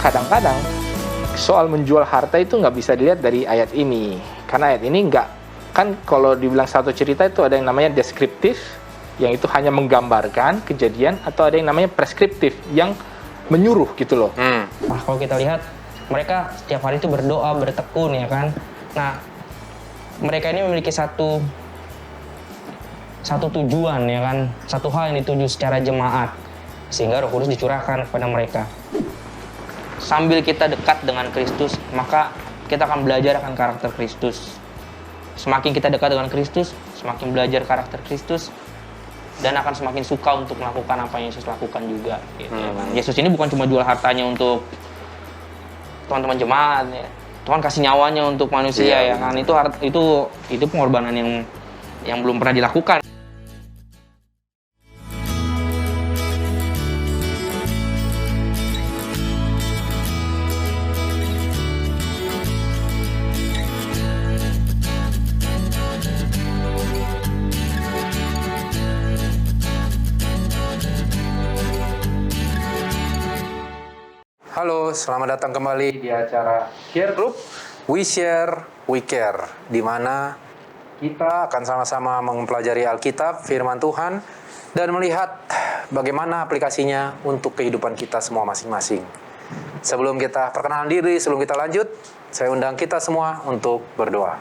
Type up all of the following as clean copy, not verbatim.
kadang-kadang soal menjual harta itu nggak bisa dilihat dari ayat ini, karena ayat ini nggak, kan kalau dibilang satu cerita itu ada yang namanya deskriptif, yang itu hanya menggambarkan kejadian, atau ada yang namanya preskriptif, yang menyuruh gitu loh. Nah, kalau kita lihat mereka setiap hari itu berdoa, bertekun ya kan. Nah, mereka ini memiliki satu tujuan ya kan, satu hal yang dituju secara jemaat, sehingga Roh Kudus dicurahkan kepada mereka. Sambil kita dekat dengan Kristus, maka kita akan belajar akan karakter Kristus. Semakin kita dekat dengan Kristus, semakin belajar karakter Kristus, dan akan semakin suka untuk melakukan apa yang Yesus lakukan juga. Gitu, ya kan? Yesus ini bukan cuma jual hartanya untuk teman-teman jemaat, ya. Tuhan kasih nyawanya untuk manusia, ya kan. Itu pengorbanan yang belum pernah dilakukan. Halo, selamat datang kembali di acara Care Group We Share, We Care, di mana kita akan sama-sama mempelajari Alkitab, firman Tuhan, dan melihat bagaimana aplikasinya untuk kehidupan kita semua masing-masing. Sebelum kita perkenalan diri, sebelum kita lanjut, saya undang kita semua untuk berdoa.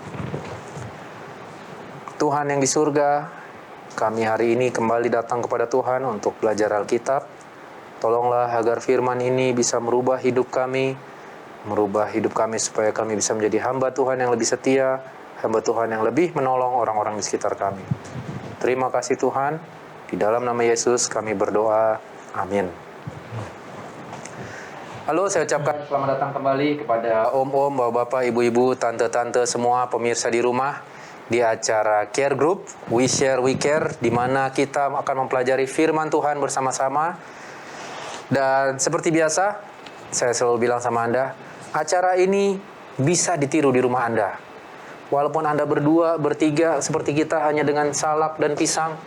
Tuhan yang di surga, kami hari ini kembali datang kepada Tuhan untuk belajar Alkitab. Tolonglah agar firman ini bisa merubah hidup kami supaya kami bisa menjadi hamba Tuhan yang lebih setia, hamba Tuhan yang lebih menolong orang-orang di sekitar kami. Terima kasih Tuhan, di dalam nama Yesus kami berdoa, amin. Halo, saya ucapkan selamat datang kembali kepada om-om, bapak-bapak, ibu-ibu, tante-tante, semua pemirsa di rumah di acara Care Group, We Share, We Care, di mana kita akan mempelajari firman Tuhan bersama-sama. Dan seperti biasa, saya selalu bilang sama Anda, acara ini bisa ditiru di rumah Anda. Walaupun Anda berdua, bertiga, seperti kita hanya dengan salak dan pisang,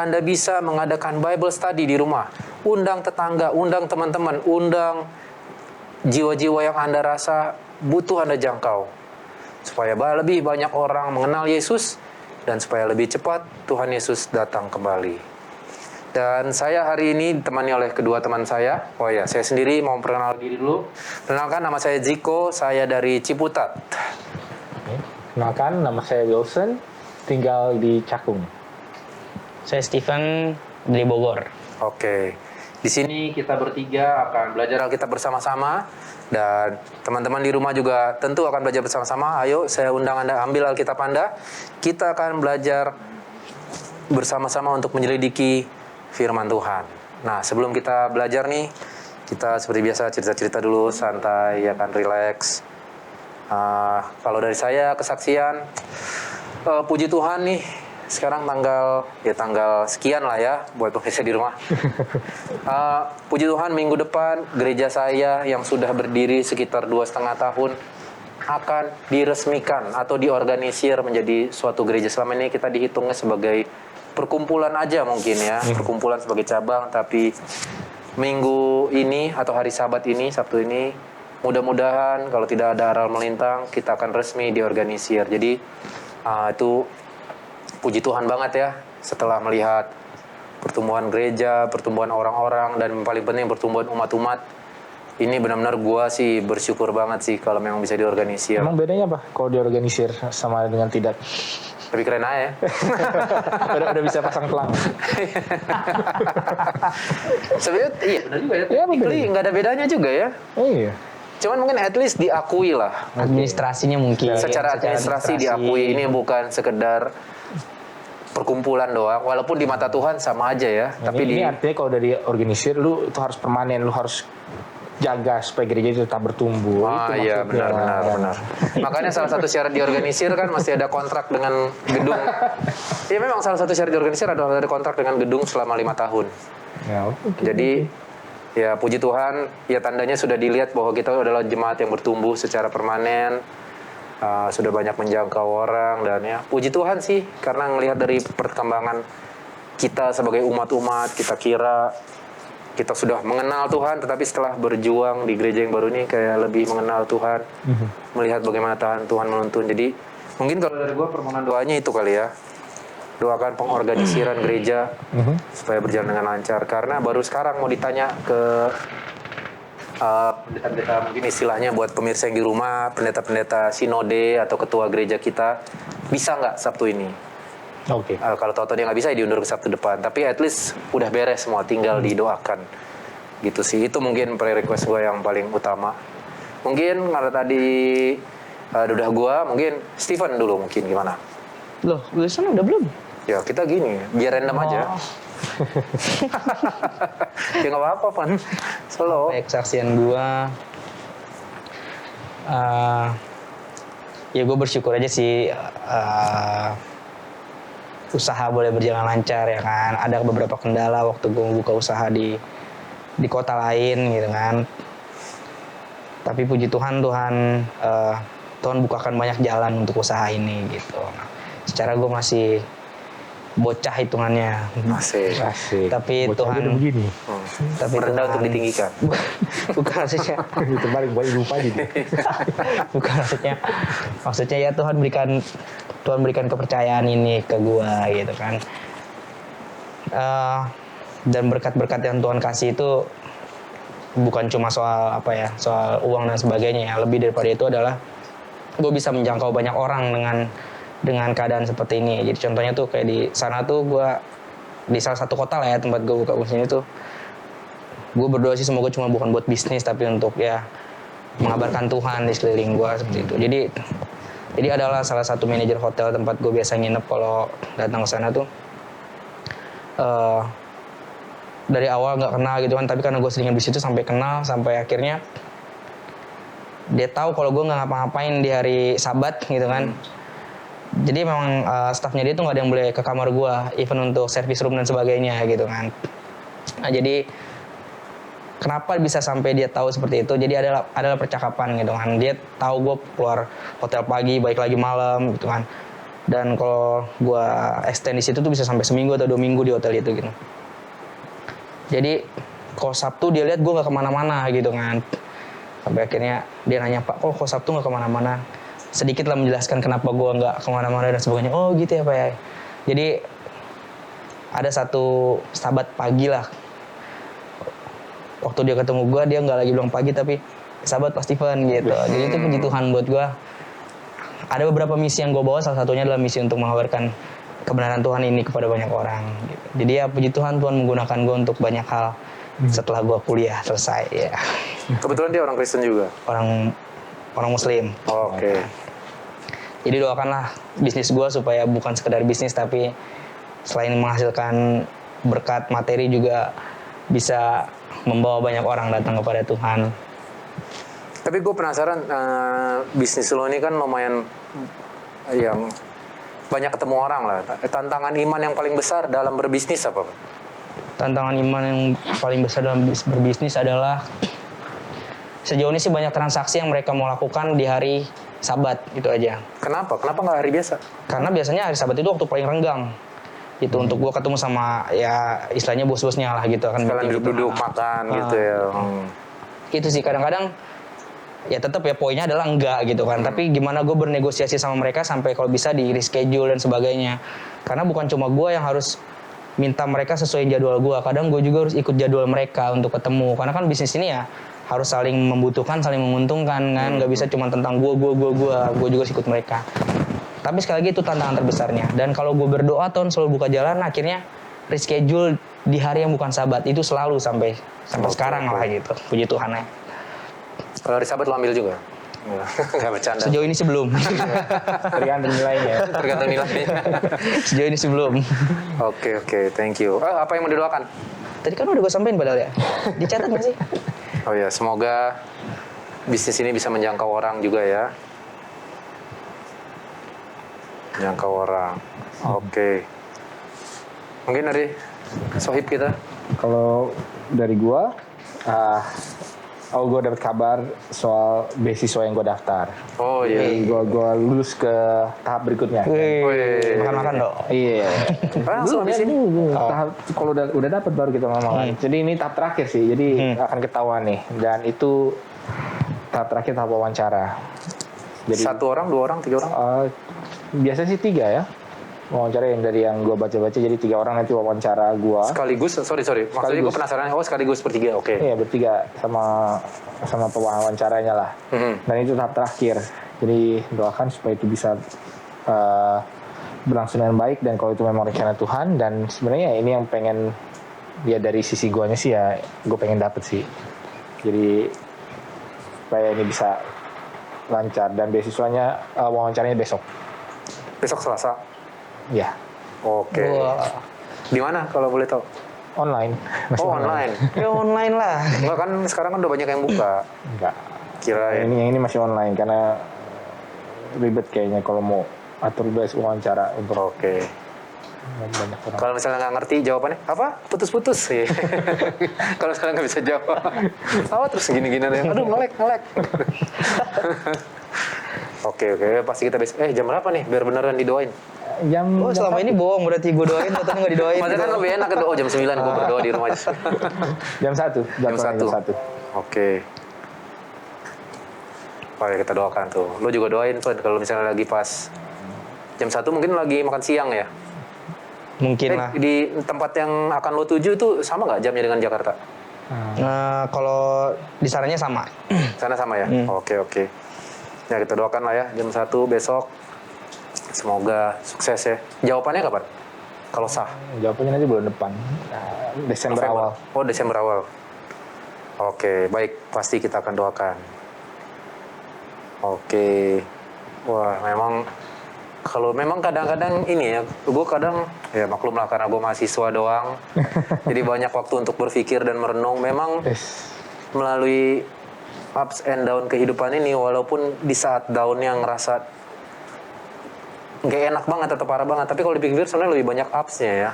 Anda bisa mengadakan Bible study di rumah. Undang tetangga, undang teman-teman, undang jiwa-jiwa yang Anda rasa butuh Anda jangkau. Supaya lebih banyak orang mengenal Yesus, dan supaya lebih cepat Tuhan Yesus datang kembali. Dan saya hari ini ditemani oleh kedua teman saya. Oh ya, saya sendiri mau perkenalkan diri dulu. Perkenalkan, nama saya Ziko, saya dari Ciputat. Kenalkan, nama saya Wilson, tinggal di Cakung. Saya Steven dari Bogor. Oke, di sini kita bertiga akan belajar Alkitab bersama-sama. Dan teman-teman di rumah juga tentu akan belajar bersama-sama. Ayo, saya undang Anda ambil Alkitab Anda. Kita akan belajar bersama-sama untuk menyelidiki firman Tuhan. Nah, sebelum kita belajar nih, kita seperti biasa cerita-cerita dulu, santai, ya kan, relax. Kalau dari saya kesaksian, puji Tuhan nih, sekarang tanggal sekian lah ya, buat pemirsa di rumah. Puji Tuhan, minggu depan gereja saya yang sudah berdiri sekitar 2,5 tahun akan diresmikan atau diorganisir menjadi suatu gereja. Selama ini kita dihitungnya sebagai perkumpulan aja mungkin ya, perkumpulan sebagai cabang, tapi minggu ini atau hari Sabat ini, Sabtu ini, mudah-mudahan kalau tidak ada aral melintang, kita akan resmi diorganisir. Jadi itu puji Tuhan banget ya, setelah melihat pertumbuhan gereja, pertumbuhan orang-orang, dan paling penting pertumbuhan umat-umat. Ini benar-benar gua sih bersyukur banget sih kalau memang bisa diorganisir. Emang bedanya apa kalau diorganisir sama dengan tidak? Lebih keren aja. udah bisa pasang pelang. Sebenarnya iya benar juga ya. Technically nggak ada bedanya juga ya. Oh iya. Cuman mungkin at least diakui lah. Administrasinya mungkin. Secara administrasi diakui, ini bukan sekedar perkumpulan doang. Walaupun di mata Tuhan sama aja ya. Nah, tapi ini artinya kalau udah diorganisir, lu itu harus permanen, lu harus jaga supaya gereja itu tetap bertumbuh. Itu iya benar. Makanya salah satu syarat diorganisir kan masih ada kontrak dengan gedung. Iya memang salah satu syarat diorganisir adalah ada kontrak dengan gedung selama 5 tahun. Ya, okay. Jadi ya puji Tuhan, ya tandanya sudah dilihat bahwa kita adalah jemaat yang bertumbuh secara permanen. Sudah banyak menjangkau orang, dan ya puji Tuhan sih, karena ngelihat dari perkembangan kita sebagai umat-umat, kita kira kita sudah mengenal Tuhan, tetapi setelah berjuang di gereja yang baru ini kayak lebih mengenal Tuhan, melihat bagaimana Tuhan menuntun. Jadi mungkin kalau dari gue permohonan doanya itu kali ya, doakan pengorganisiran gereja supaya berjalan dengan lancar. Karena baru sekarang mau ditanya ke pendeta-pendeta, mungkin istilahnya buat pemirsa yang di rumah, pendeta-pendeta sinode atau ketua gereja kita, bisa nggak Sabtu ini? Oke. Kalau tahu-tahu dia nggak bisa, ya diundur ke Sabtu depan. Tapi at least udah beres semua, tinggal didoakan. Gitu sih, itu mungkin pre-request gue yang paling utama. Mungkin kalau tadi udah gue, mungkin Steven dulu mungkin gimana? Loh, Wilson udah belum? Ya kita gini, biar random aja. Ya nggak apa-apa, Pan. Solo. Kesaksian gua, ya gue bersyukur aja sih, usaha boleh berjalan lancar ya kan. Ada beberapa kendala waktu gue buka usaha di kota lain gitu kan. Tapi puji Tuhan, Tuhan bukakan banyak jalan untuk usaha ini gitu. Nah, secara gue masih bocah hitungannya. Asik. Tapi Bocah Tuhan aja begini. tapi Merendah Tuhan untuk ditinggikan. bukan maksudnya Itu balik buat lupa aja dia. bukan maksudnya ya Tuhan berikan kepercayaan ini ke gua gitu kan. Dan berkat-berkat yang Tuhan kasih itu bukan cuma soal soal uang dan sebagainya ya. Lebih daripada itu adalah gue bisa menjangkau banyak orang dengan keadaan seperti ini. Jadi contohnya tuh kayak di sana tuh gue di salah satu kota lah ya tempat gue buka usaha itu, gue berdoa sih semoga cuma bukan buat bisnis tapi untuk ya mengabarkan Tuhan di sekeliling gue seperti itu. Jadi adalah salah satu manajer hotel tempat gue biasa nginep kalau datang ke sana tuh. Dari awal nggak kenal gitu kan, tapi karena gue sering di situ sampai kenal, sampai akhirnya dia tahu kalau gue nggak ngapa-ngapain di hari Sabat gitu kan. Jadi memang staffnya dia tuh nggak ada yang boleh ke kamar gue, even untuk service room dan sebagainya gitu kan. Nah jadi kenapa bisa sampai dia tahu seperti itu? Jadi adalah percakapan gitu kan. Dia tahu gue keluar hotel pagi, balik lagi malam gitu kan. Dan kalau gue extend di situ tuh bisa sampai seminggu atau 2 minggu di hotel itu gitu. Jadi kalau Sabtu dia lihat gue nggak kemana-mana gitu kan. Sampai akhirnya dia nanya, Pak, kok Sabtu nggak kemana-mana? Sedikit lah menjelaskan kenapa gue nggak kemana-mana dan sebagainya. Oh gitu ya Pak ya. Jadi ada satu Sabat pagi lah. Waktu dia ketemu gue, dia nggak lagi bilang pagi tapi Sabat Pak Steven gitu. Jadi itu puji Tuhan buat gue. Ada beberapa misi yang gue bawa, salah satunya adalah misi untuk mengabarkan kebenaran Tuhan ini kepada banyak orang. Gitu. Jadi ya puji Tuhan menggunakan gue untuk banyak hal setelah gue kuliah selesai ya. Kebetulan dia orang Kristen juga. Orang Muslim. Oke. Jadi doakanlah bisnis gue supaya bukan sekedar bisnis tapi selain menghasilkan berkat materi juga bisa membawa banyak orang datang kepada Tuhan. Tapi gue penasaran, bisnis lo ini kan lumayan yang banyak ketemu orang lah. Tantangan iman yang paling besar dalam berbisnis apa, Pak? Tantangan iman yang paling besar dalam berbisnis adalah sejauh ini sih banyak transaksi yang mereka mau lakukan di hari Sabat, itu aja. Kenapa? Kenapa nggak hari biasa? Karena biasanya hari Sabat itu waktu paling renggang. Itu untuk gue ketemu sama ya istilahnya bos-bosnya lah gitu. Sekalian duduk-duduk makan gitu ya. Itu sih kadang-kadang ya tetap ya poinnya adalah enggak gitu kan. Tapi gimana gue bernegosiasi sama mereka sampai kalau bisa di reschedule dan sebagainya. Karena bukan cuma gue yang harus minta mereka sesuai jadwal gue. Kadang gue juga harus ikut jadwal mereka untuk ketemu. Karena kan bisnis ini ya harus saling membutuhkan, saling menguntungkan kan. Nggak bisa cuma tentang gue juga harus ikut mereka. Tapi sekali lagi itu tantangan terbesarnya. Dan kalau gue berdoa Tuhan selalu buka jalan, akhirnya reschedule di hari yang bukan Sabat itu selalu sampai sekarang lah gitu. Puji Tuhan ya. Kalau hari Sabat lo ambil juga? Nggak bercanda. Sejauh ini sih belum. Tergantung nilainya. Tergantung nilainya. Sejauh ini sih belum. Oke, thank you. Apa yang mau didoakan? Tadi kan udah gue sampein padahal ya. Dicatat nggak sih? Oh ya, semoga bisnis ini bisa menjangkau orang juga ya. Menjangkau orang. Oke. Mungkin dari Sohib kita? Kalau dari gua, Oh, gue dapet kabar soal beasiswa yang gue daftar. Oh iya. Gue lulus ke tahap berikutnya. Wih. Makan-makan dong. Iya. Langsung di sini. Tahap kalau udah dapat baru kita ngomong. Jadi ini tahap terakhir sih. Jadi akan ketahuan nih. Dan itu tahap terakhir, tahap wawancara. Jadi 1 orang, 2 orang, 3 orang? biasanya sih 3 ya. Wawancara yang dari yang gue baca-baca, jadi 3 orang nanti wawancara gue. Sekaligus, sorry. Maksudnya gue penasaran, sekaligus bertiga, oke. Iya, bertiga sama pewawancaranya lah. Dan itu tahap terakhir. Jadi doakan supaya itu bisa berlangsung dengan baik, dan kalau itu memang rencana Tuhan. Dan sebenarnya ini yang pengen, ya dari sisi guanya sih ya, gue pengen dapet sih. Jadi supaya ini bisa lancar, dan beasiswanya wawancaranya besok. Besok Selasa? Ya, Oke. Wah. Di mana kalau boleh tahu? online. Masih Oh, online. Ya online lah. Enggak kan, sekarang kan udah banyak yang buka. Enggak. Kirain. Yang ini masih online karena ribet kayaknya kalau mau atur wawancara untuk Oke. banyak orang. Kalau misalnya nggak ngerti jawabannya, apa? Putus-putus. Iya. Kalau misalnya nggak bisa jawab. Apa terus gini-gini deh. Aduh, ngelek. Oke. Pasti kita jam berapa nih? Biar beneran didoain. Jam Selama ini bohong berarti gue doain, ternyata nggak didoain. Maksudnya kan lebih enak kan, jam 9 gue berdoa di rumah aja. jam 1. Jam 1. Oke. Oke, kita doakan tuh. Lo juga doain tuh kalau misalnya lagi pas jam 1 mungkin lagi makan siang ya. Mungkin lah. Di tempat yang akan lo tuju itu sama nggak jamnya dengan Jakarta? Nah, kalau di sananya sama. Sana sama ya? Oke. Ya kita doakan lah ya, jam 1 besok. Semoga sukses ya. Jawabannya kapan? Kalau sah? Jawabannya nanti bulan depan. Desember awal. Oh, Desember awal. Oke, baik. Pasti kita akan doakan. Oke. Wah, memang kadang-kadang ini ya, gue kadang, ya maklum lah karena gue mahasiswa doang. Jadi banyak waktu untuk berpikir dan merenung. Memang melalui ups and down kehidupan ini, walaupun di saat down-nya ngerasa nggak enak banget atau parah banget, tapi kalau dipikir sebenarnya lebih banyak ups-nya ya.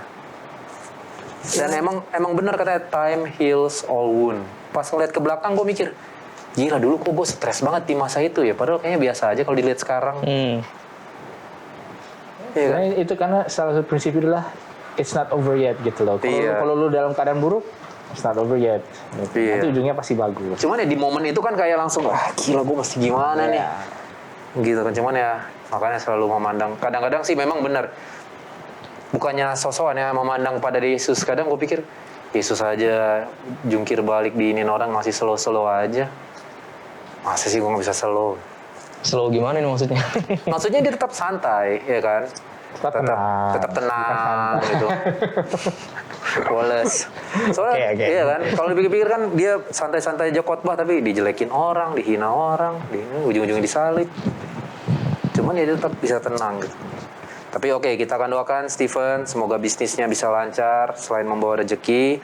Dan emang benar katanya time heals all wound. Pas ngeliat ke belakang gue mikir, gila dulu kok gue stres banget di masa itu ya, padahal kayaknya biasa aja kalau dilihat sekarang. Iya kan? Itu karena salah satu prinsip itulah it's not over yet gitu loh. Kalau lu dalam keadaan buruk, it's not over yet. Iya. Nanti ujungnya pasti bagus. Cuman ya di momen itu kan kayak langsung, wah gila gue mesti gimana nih. Gitu kan, cuman ya makanya selalu memandang. Kadang-kadang sih memang benar. Bukannya sosokan ya memandang pada Yesus. Kadang gue pikir, Yesus aja jungkir balik diinin orang masih slow-slow aja. Masa sih gue gak bisa slow? Slow gimana nih maksudnya? Maksudnya dia tetap santai, ya kan? Tetap tenang gitu. Wallace. Soalnya iya kan, kalau dipikir-pikir kan dia santai-santai aja khotbah tapi dijelekin orang, dihina orang, ujung-ujungnya disalib. Cuman dia tetap bisa tenang gitu. Tapi oke, kita akan doakan Stephen, semoga bisnisnya bisa lancar, selain membawa rezeki,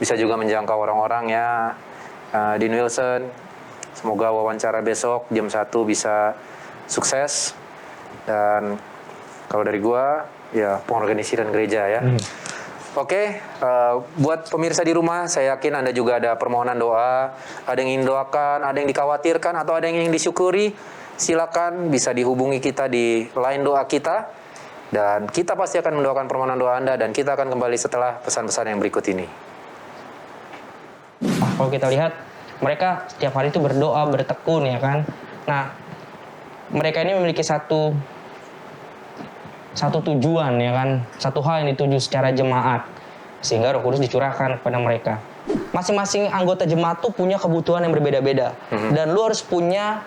bisa juga menjangkau orang-orang ya. Dean Wilson, semoga wawancara besok jam 1 bisa sukses. Dan kalau dari gua, ya pengorganisiran gereja ya. Oke, buat pemirsa di rumah, saya yakin Anda juga ada permohonan doa, ada yang ingin doakan, ada yang dikhawatirkan, atau ada yang ingin disyukuri, silakan bisa dihubungi kita di line doa kita. Dan kita pasti akan mendoakan permohonan doa Anda, dan kita akan kembali setelah pesan-pesan yang berikut ini. Kalau kita lihat, mereka setiap hari itu berdoa, bertekun ya kan. Nah, mereka ini memiliki satu tujuan ya kan, satu hal yang dituju secara jemaat, sehingga Roh Kudus dicurahkan kepada mereka. Masing-masing anggota jemaat tuh punya kebutuhan yang berbeda-beda, dan lu harus punya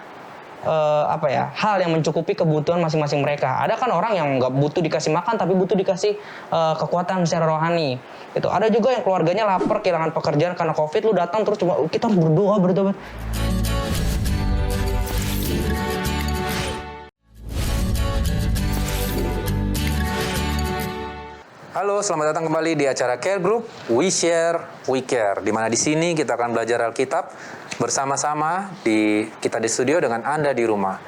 hal yang mencukupi kebutuhan masing-masing mereka. Ada kan orang yang nggak butuh dikasih makan, tapi butuh dikasih kekuatan secara rohani. Itu ada juga yang keluarganya lapar, kehilangan pekerjaan karena COVID, lu datang terus cuma kita harus berdoa. Halo, selamat datang kembali di acara Care Group We Share, We Care. Di mana di sini kita akan belajar Alkitab bersama-sama kita di studio dengan Anda di rumah.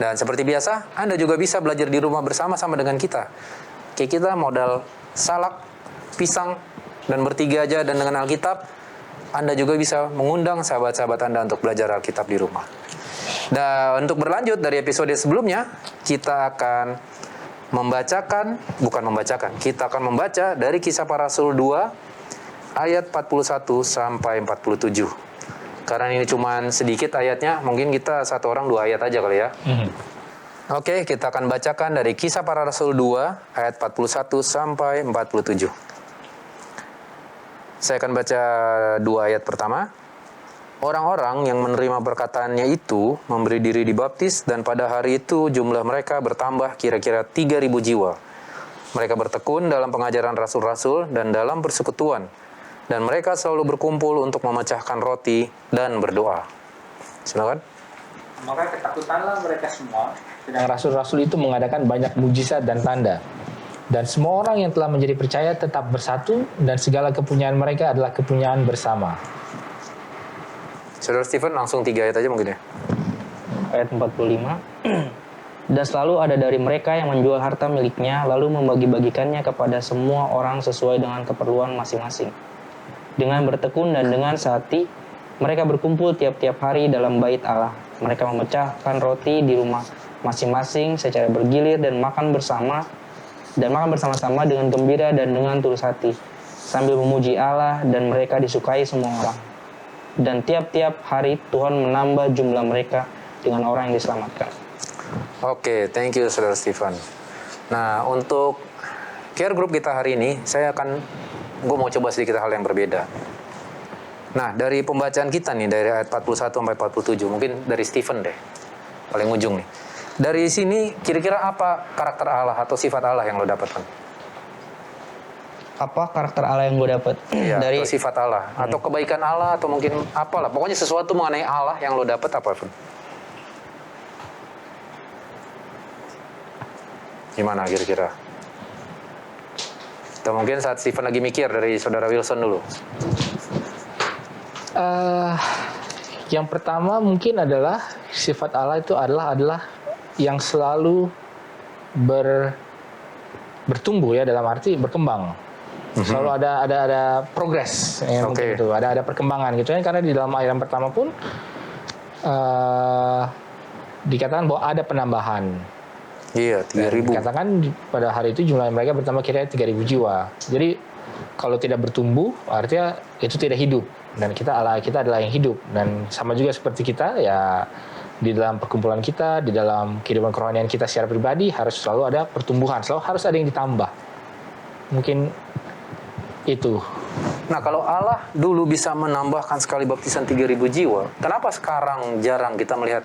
Dan seperti biasa, Anda juga bisa belajar di rumah bersama-sama dengan kita. Kayak kita modal salak, pisang, dan bertiga aja dan dengan Alkitab, Anda juga bisa mengundang sahabat-sahabat Anda untuk belajar Alkitab di rumah. Dan untuk berlanjut dari episode sebelumnya, kita akan kita akan membaca dari Kisah Para Rasul 2 ayat 41 sampai 47. Karena ini cuman sedikit ayatnya, mungkin kita satu orang 2 ayat aja kali ya. Oke, kita akan bacakan dari Kisah Para Rasul 2 ayat 41 sampai 47. Saya akan baca 2 ayat pertama. Orang-orang yang menerima perkataannya itu memberi diri dibaptis, dan pada hari itu jumlah mereka bertambah kira-kira 3.000 jiwa. Mereka bertekun dalam pengajaran rasul-rasul dan dalam persekutuan, dan mereka selalu berkumpul untuk memecahkan roti dan berdoa. Silakan. Maka ketakutanlah mereka semua. Sedang rasul-rasul itu mengadakan banyak mujizat dan tanda. Dan semua orang yang telah menjadi percaya tetap bersatu, dan segala kepunyaan mereka adalah kepunyaan bersama. Saudara Stephen, langsung 3 ayat aja mungkin ya. Ayat 45. Dan selalu ada dari mereka yang menjual harta miliknya, lalu membagi-bagikannya kepada semua orang sesuai dengan keperluan masing-masing. Dengan bertekun dan dengan sehati, mereka berkumpul tiap-tiap hari dalam bait Allah. Mereka memecahkan roti di rumah masing-masing secara bergilir dan makan bersama-sama dengan gembira dan dengan tulus hati, sambil memuji Allah, dan mereka disukai semua orang. Dan tiap-tiap hari Tuhan menambah jumlah mereka dengan orang yang diselamatkan. Oke, thank you Saudara Stephen. Nah, untuk care group kita hari ini, gue mau coba sedikit hal yang berbeda. Nah, dari pembacaan kita nih, dari ayat 41 sampai 47, mungkin dari Stephen deh, paling ujung nih. Dari sini, kira-kira apa karakter Allah atau sifat Allah yang lo dapatkan? Apa karakter Allah yang gue dapet? Iya, Dari atau sifat Allah, atau kebaikan Allah, atau mungkin apalah. Pokoknya sesuatu mengenai Allah yang lo dapet apa, Pun? Gimana kira-kira? Atau mungkin saat Stephen lagi mikir, dari Saudara Wilson dulu. Yang pertama mungkin adalah sifat Allah itu adalah yang selalu bertumbuh ya, dalam arti berkembang. Selalu ada progres ya, mungkin itu ada perkembangan gitu ya, karena di dalam ayat yang pertama pun dikatakan bahwa ada penambahan. Iya, 3.000. Dikatakan pada hari itu jumlah mereka bertambah kira-kira 3.000 jiwa. Jadi kalau tidak bertumbuh artinya itu tidak hidup, dan Allah kita adalah yang hidup. Dan sama juga seperti kita ya, di dalam perkumpulan kita, di dalam kehidupan kerohanian kita secara pribadi harus selalu ada pertumbuhan, selalu harus ada yang ditambah. Mungkin itu. Nah, kalau Allah dulu bisa menambahkan sekali baptisan 3.000 jiwa, kenapa sekarang jarang kita melihat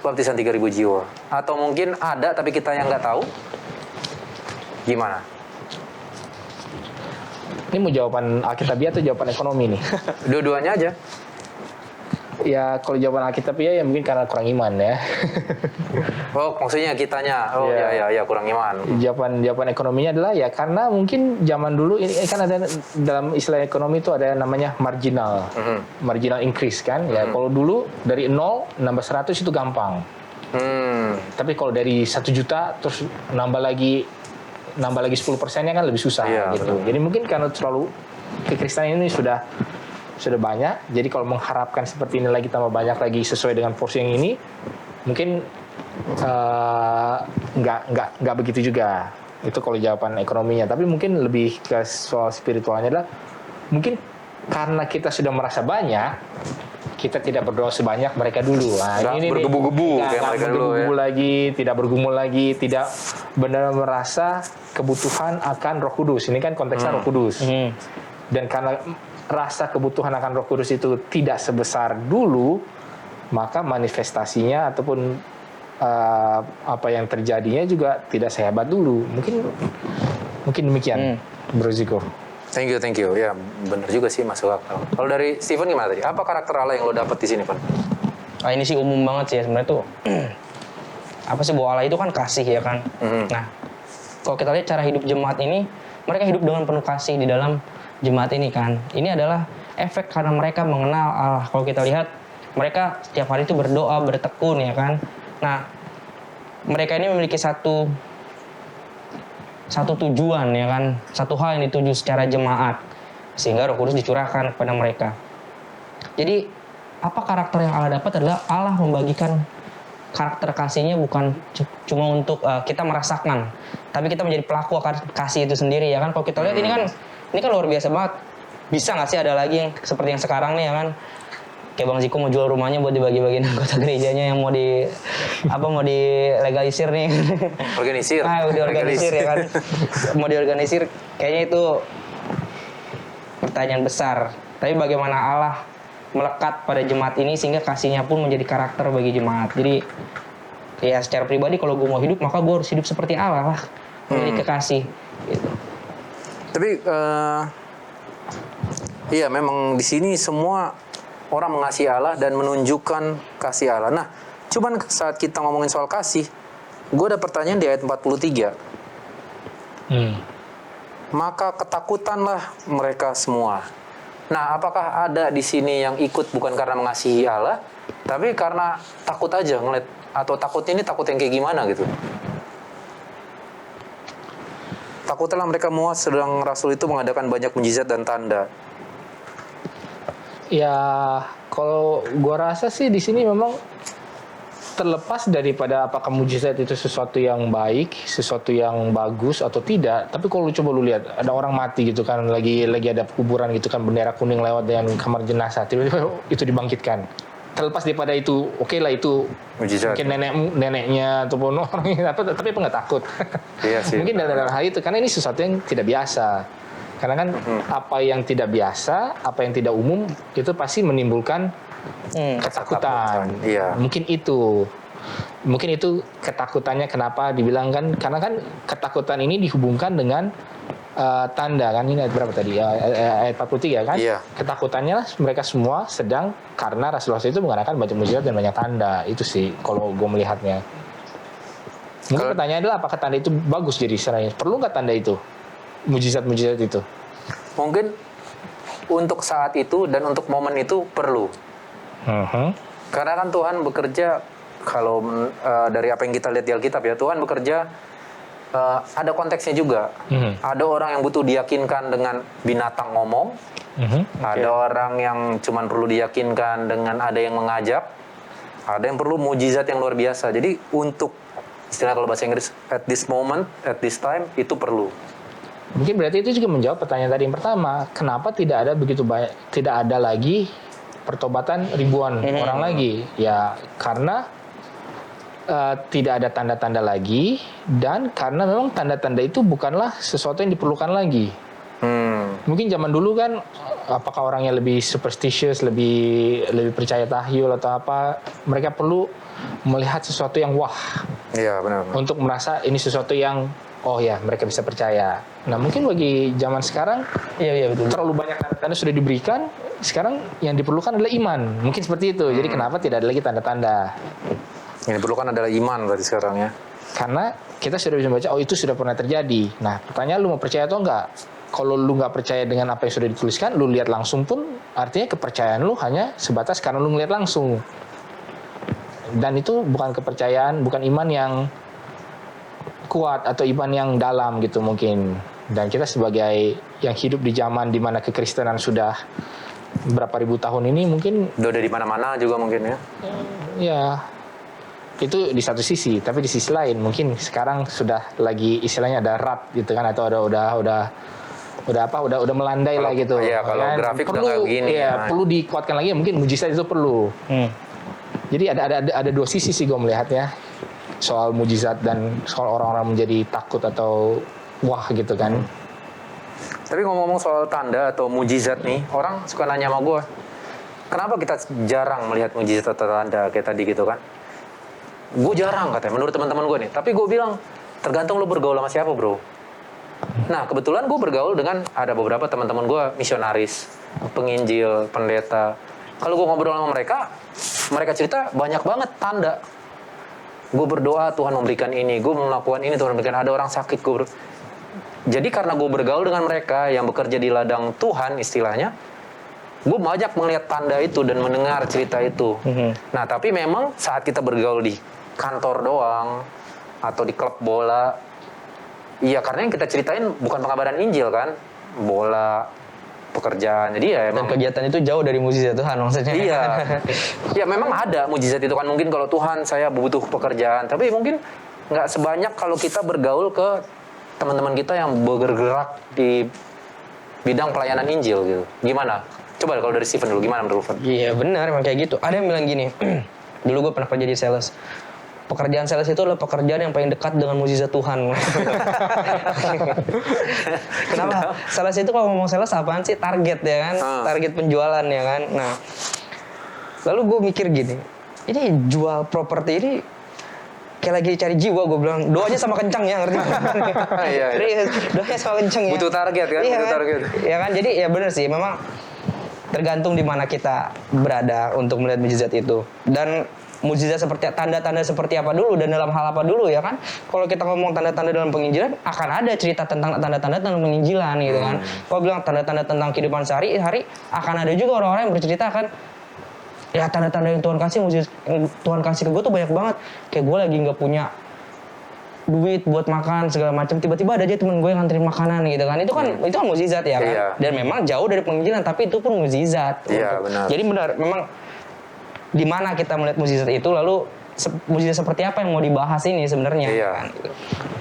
baptisan 3.000 jiwa? Atau mungkin ada tapi kita yang nggak tahu? Gimana? Ini mau jawaban Alkitabiah atau jawaban ekonomi nih? Dua-duanya aja. Ya kalau jawaban Alkitabiah ya mungkin karena kurang iman ya. Oh, maksudnya kitanya. Oh ya kurang iman. Jawaban ekonominya adalah ya karena mungkin zaman dulu ini kan ada dalam istilah ekonomi itu ada namanya marginal. Marginal increase kan. Ya kalau dulu dari 0 nambah 100 itu gampang. Tapi kalau dari 1 juta terus nambah lagi 10%-nya kan lebih susah gitu. Betul. Jadi mungkin karena terlalu kekristenan ini sudah banyak. Jadi kalau mengharapkan seperti ini lagi tambah banyak lagi sesuai dengan porsi yang ini, mungkin nggak begitu juga. Itu kalau jawaban ekonominya. Tapi mungkin lebih ke soal spiritualnya adalah mungkin karena kita sudah merasa banyak, kita tidak berdoa sebanyak mereka dulu. Nah, ini bergebu-gebu kayak mereka dulu ya. Lagi, tidak bergumul lagi, tidak benar merasa kebutuhan akan Roh Kudus. Ini kan konteksnya Roh Kudus. Dan karena rasa kebutuhan akan Roh Kudus itu tidak sebesar dulu, maka manifestasinya ataupun apa yang terjadinya juga tidak sehebat dulu. Mungkin demikian, Bro Ziko. Thank you. Ya, benar juga sih, masuk akal. Kalau dari Stephen gimana tadi? Apa karakter Allah yang lo dapat di sini, Pan? Ini sih umum banget sih ya sebenarnya tuh. Apa sih, bahwa Allah itu kan kasih ya kan. Nah, kalau kita lihat cara hidup jemaat ini, mereka hidup dengan penuh kasih di dalam jemaat ini kan. Ini adalah efek karena mereka mengenal Allah. Kalau kita lihat, mereka setiap hari itu berdoa, bertekun ya kan. Nah, mereka ini memiliki satu tujuan ya kan, satu hal yang dituju secara jemaat, sehingga Roh Kudus dicurahkan kepada mereka. Jadi apa karakter yang Allah dapat adalah Allah membagikan karakter kasihnya bukan cuma untuk kita merasakan, tapi kita menjadi pelaku akan kasih itu sendiri ya kan. Kalau kita lihat ini kan luar biasa banget. Bisa nggak sih ada lagi yang seperti yang sekarang nih ya kan? Kayak Bang Ziko mau jual rumahnya buat dibagi-bagiin anggota gerejanya yang mau dilegalisir nih. Organisir. Udah organisir ya kan. Mau diorganisir, kayaknya itu pertanyaan besar. Tapi bagaimana Allah melekat pada jemaat ini sehingga kasihnya pun menjadi karakter bagi jemaat. Jadi ya secara pribadi kalau gue mau hidup maka gue harus hidup seperti Allah lah, memiliki kekasih. Gitu. Tapi iya memang di sini semua orang mengasihi Allah dan menunjukkan kasih Allah. Nah, cuman saat kita ngomongin soal kasih, gue ada pertanyaan di ayat 43. Maka ketakutanlah mereka semua. Nah, apakah ada di sini yang ikut bukan karena mengasihi Allah, tapi karena takut aja ngeliat, atau takutnya ini takut yang kayak gimana gitu? Takutlah mereka semua sedang Rasul itu mengadakan banyak mujizat dan tanda. Ya, kalau gua rasa sih di sini memang terlepas daripada apakah mujizat itu sesuatu yang baik, sesuatu yang bagus atau tidak. Tapi kalau coba lu lihat, ada orang mati gitu kan, lagi ada kuburan gitu kan, bendera kuning lewat dengan kamar jenazah, tiba-tiba itu dibangkitkan. Terlepas daripada itu, oke lah itu Mujizat. mungkin neneknya ataupun orang apa, tapi apa nggak takut? Iya sih. Mungkin dalam hal itu, karena ini sesuatu yang tidak biasa. Karena kan apa yang tidak biasa, apa yang tidak umum, itu pasti menimbulkan ketakutan. Iya. Mungkin itu ketakutannya kenapa dibilang kan, karena kan ketakutan ini dihubungkan dengan tanda kan. Ini ayat berapa tadi? Ayat 43 kan? Iya. Ketakutannya lah mereka semua sedang karena Rasulullah itu mengadakan banyak mujizat dan banyak tanda. Itu sih kalau gue melihatnya. Mungkin pertanyaannya adalah apakah tanda itu bagus jadi istilahnya? Perlu nggak tanda itu? Mujizat-mujizat itu? Mungkin untuk saat itu dan untuk momen itu perlu. Karena kan Tuhan bekerja, kalau dari apa yang kita lihat di Alkitab ya, Tuhan bekerja ada konteksnya juga. Ada orang yang butuh diyakinkan dengan binatang ngomong. Ada orang yang cuman perlu diyakinkan dengan ada yang mengajak. Ada yang perlu mujizat yang luar biasa. Jadi untuk istilah kalau bahasa Inggris at this moment, at this time, itu perlu. Mungkin berarti itu juga menjawab pertanyaan tadi yang pertama, kenapa tidak ada lagi pertobatan ribuan orang lagi? Ya karena tidak ada tanda-tanda lagi, dan karena memang tanda-tanda itu bukanlah sesuatu yang diperlukan lagi. Mungkin zaman dulu kan, apakah orangnya lebih superstitious, lebih percaya tahyul atau apa, mereka perlu melihat sesuatu yang wah. Iya benar. Untuk merasa ini sesuatu yang oh ya mereka bisa percaya. Nah mungkin bagi zaman sekarang, Iya betul. terlalu banyak tanda-tanda sudah diberikan. Sekarang yang diperlukan adalah iman. Mungkin seperti itu. Jadi kenapa tidak ada lagi tanda-tanda? Yang diperlukan adalah iman berarti sekarang ya. Karena kita sudah bisa baca, oh itu sudah pernah terjadi. Nah pertanyaan, lu mau percaya atau enggak? Kalau lu nggak percaya dengan apa yang sudah dituliskan, lu lihat langsung pun artinya kepercayaan lu hanya sebatas karena lu ngeliat langsung. Dan itu bukan kepercayaan, bukan iman yang kuat atau iman yang dalam gitu mungkin. Dan kita sebagai yang hidup di zaman di mana kekristenan sudah berapa ribu tahun ini mungkin Udah di mana-mana juga mungkin ya. ya itu di satu sisi, tapi di sisi lain mungkin sekarang sudah lagi istilahnya ada rut gitu kan, atau udah melandai lah gitu. Iya, kalau kan? grafik perlu, udah kayak gini ya, ya. perlu dikuatkan lagi ya, mungkin mujizat itu perlu. Jadi ada dua sisi sih gue melihatnya, soal mujizat dan soal orang-orang menjadi takut atau wah gitu kan. Tapi ngomong-ngomong soal tanda atau mujizat nih, orang suka nanya sama gue, kenapa kita jarang melihat mujizat atau tanda kayak tadi gitu kan? Gue jarang katanya, menurut teman-teman gue nih. Tapi gue bilang, tergantung lo bergaul sama siapa bro. Nah kebetulan gue bergaul dengan ada beberapa teman-teman gue misionaris, penginjil, pendeta. Kalau gue ngobrol sama mereka cerita banyak banget tanda. Gue berdoa Tuhan memberikan ini, gue melakukan ini Tuhan memberikan. Ada orang sakit, jadi karena gue bergaul dengan mereka yang bekerja di ladang Tuhan istilahnya, gue banyak melihat tanda itu dan mendengar cerita itu. Nah tapi memang saat kita bergaul di kantor doang atau di klub bola, iya karena yang kita ceritain bukan pengabaran Injil kan, bola, pekerjaan. Jadi ya Dan emang kegiatan itu jauh dari mukjizat Tuhan maksudnya. iya. Ya memang ada mujizat itu kan, mungkin kalau Tuhan saya butuh pekerjaan, tapi mungkin nggak sebanyak kalau kita bergaul ke teman-teman kita yang bergerak di bidang pelayanan Injil gitu. Gimana? Coba kalau dari Steven dulu, gimana menurut Steven? Iya benar, emang kayak gitu. Ada yang bilang gini, dulu gue pernah kerja di sales. Pekerjaan sales itu adalah pekerjaan yang paling dekat dengan mukjizat Tuhan. Kenapa? Sales itu kalau ngomong sales apaan sih? Target ya kan? Target penjualan ya kan? Nah, lalu gue mikir gini, ini jual properti ini kayak lagi cari jiwa, gue bilang. Doanya sama kencang ya, ngerti? Iya. Serius, doanya sama kencang ya. Butuh target kan? Iya Butuh kan? target. Ya kan? Jadi ya benar sih, memang tergantung di mana kita berada untuk melihat mukjizat itu. Dan mukjizat seperti tanda-tanda seperti apa dulu dan dalam hal apa dulu ya kan? Kalau kita ngomong tanda-tanda dalam penginjilan, akan ada cerita tentang tanda-tanda tentang penginjilan gitu kan. Kalau bilang tanda-tanda tentang kehidupan sehari-hari, akan ada juga orang-orang yang bercerita kan, ya tanda-tanda yang Tuhan kasih, mukjizat yang Tuhan kasih ke gue tuh banyak banget. Kayak gue lagi nggak punya duit buat makan segala macam, tiba-tiba ada aja temen gue yang nganterin makanan gitu kan. Itu kan mukjizat ya kan. Iya. Dan memang jauh dari penginjilan, tapi itu pun mukjizat. Iya, benar. Jadi benar, memang di mana kita melihat mukjizat itu, lalu mukjizat seperti apa yang mau dibahas ini sebenarnya. Iya.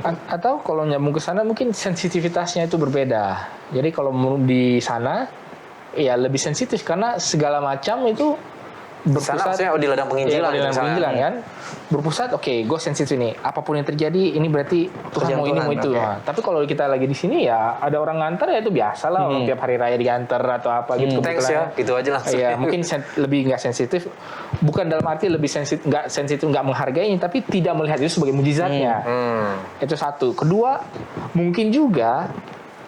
Kan? Atau kalau nyambung ke sana mungkin sensitivitasnya itu berbeda. Jadi kalau di sana ya lebih sensitif karena segala macam itu Sana maksudnya di ladang penginjilan. Iya, di ladang misalnya. penginjilan kan. Berpusat, oke, gue sensitif nih. Apapun yang terjadi, ini berarti Tuhan mau ini mau itu. Oke. Nah, tapi kalau kita lagi di sini ya ada orang nganter ya itu biasa lah. Orang tiap hari raya diantar atau apa gitu. Thanks ya, gitu aja langsung. Iya, mungkin lebih nggak sensitif. Bukan dalam arti lebih sensitif, nggak menghargainya, tapi tidak melihat itu sebagai mujizatnya. Itu satu. Kedua, mungkin juga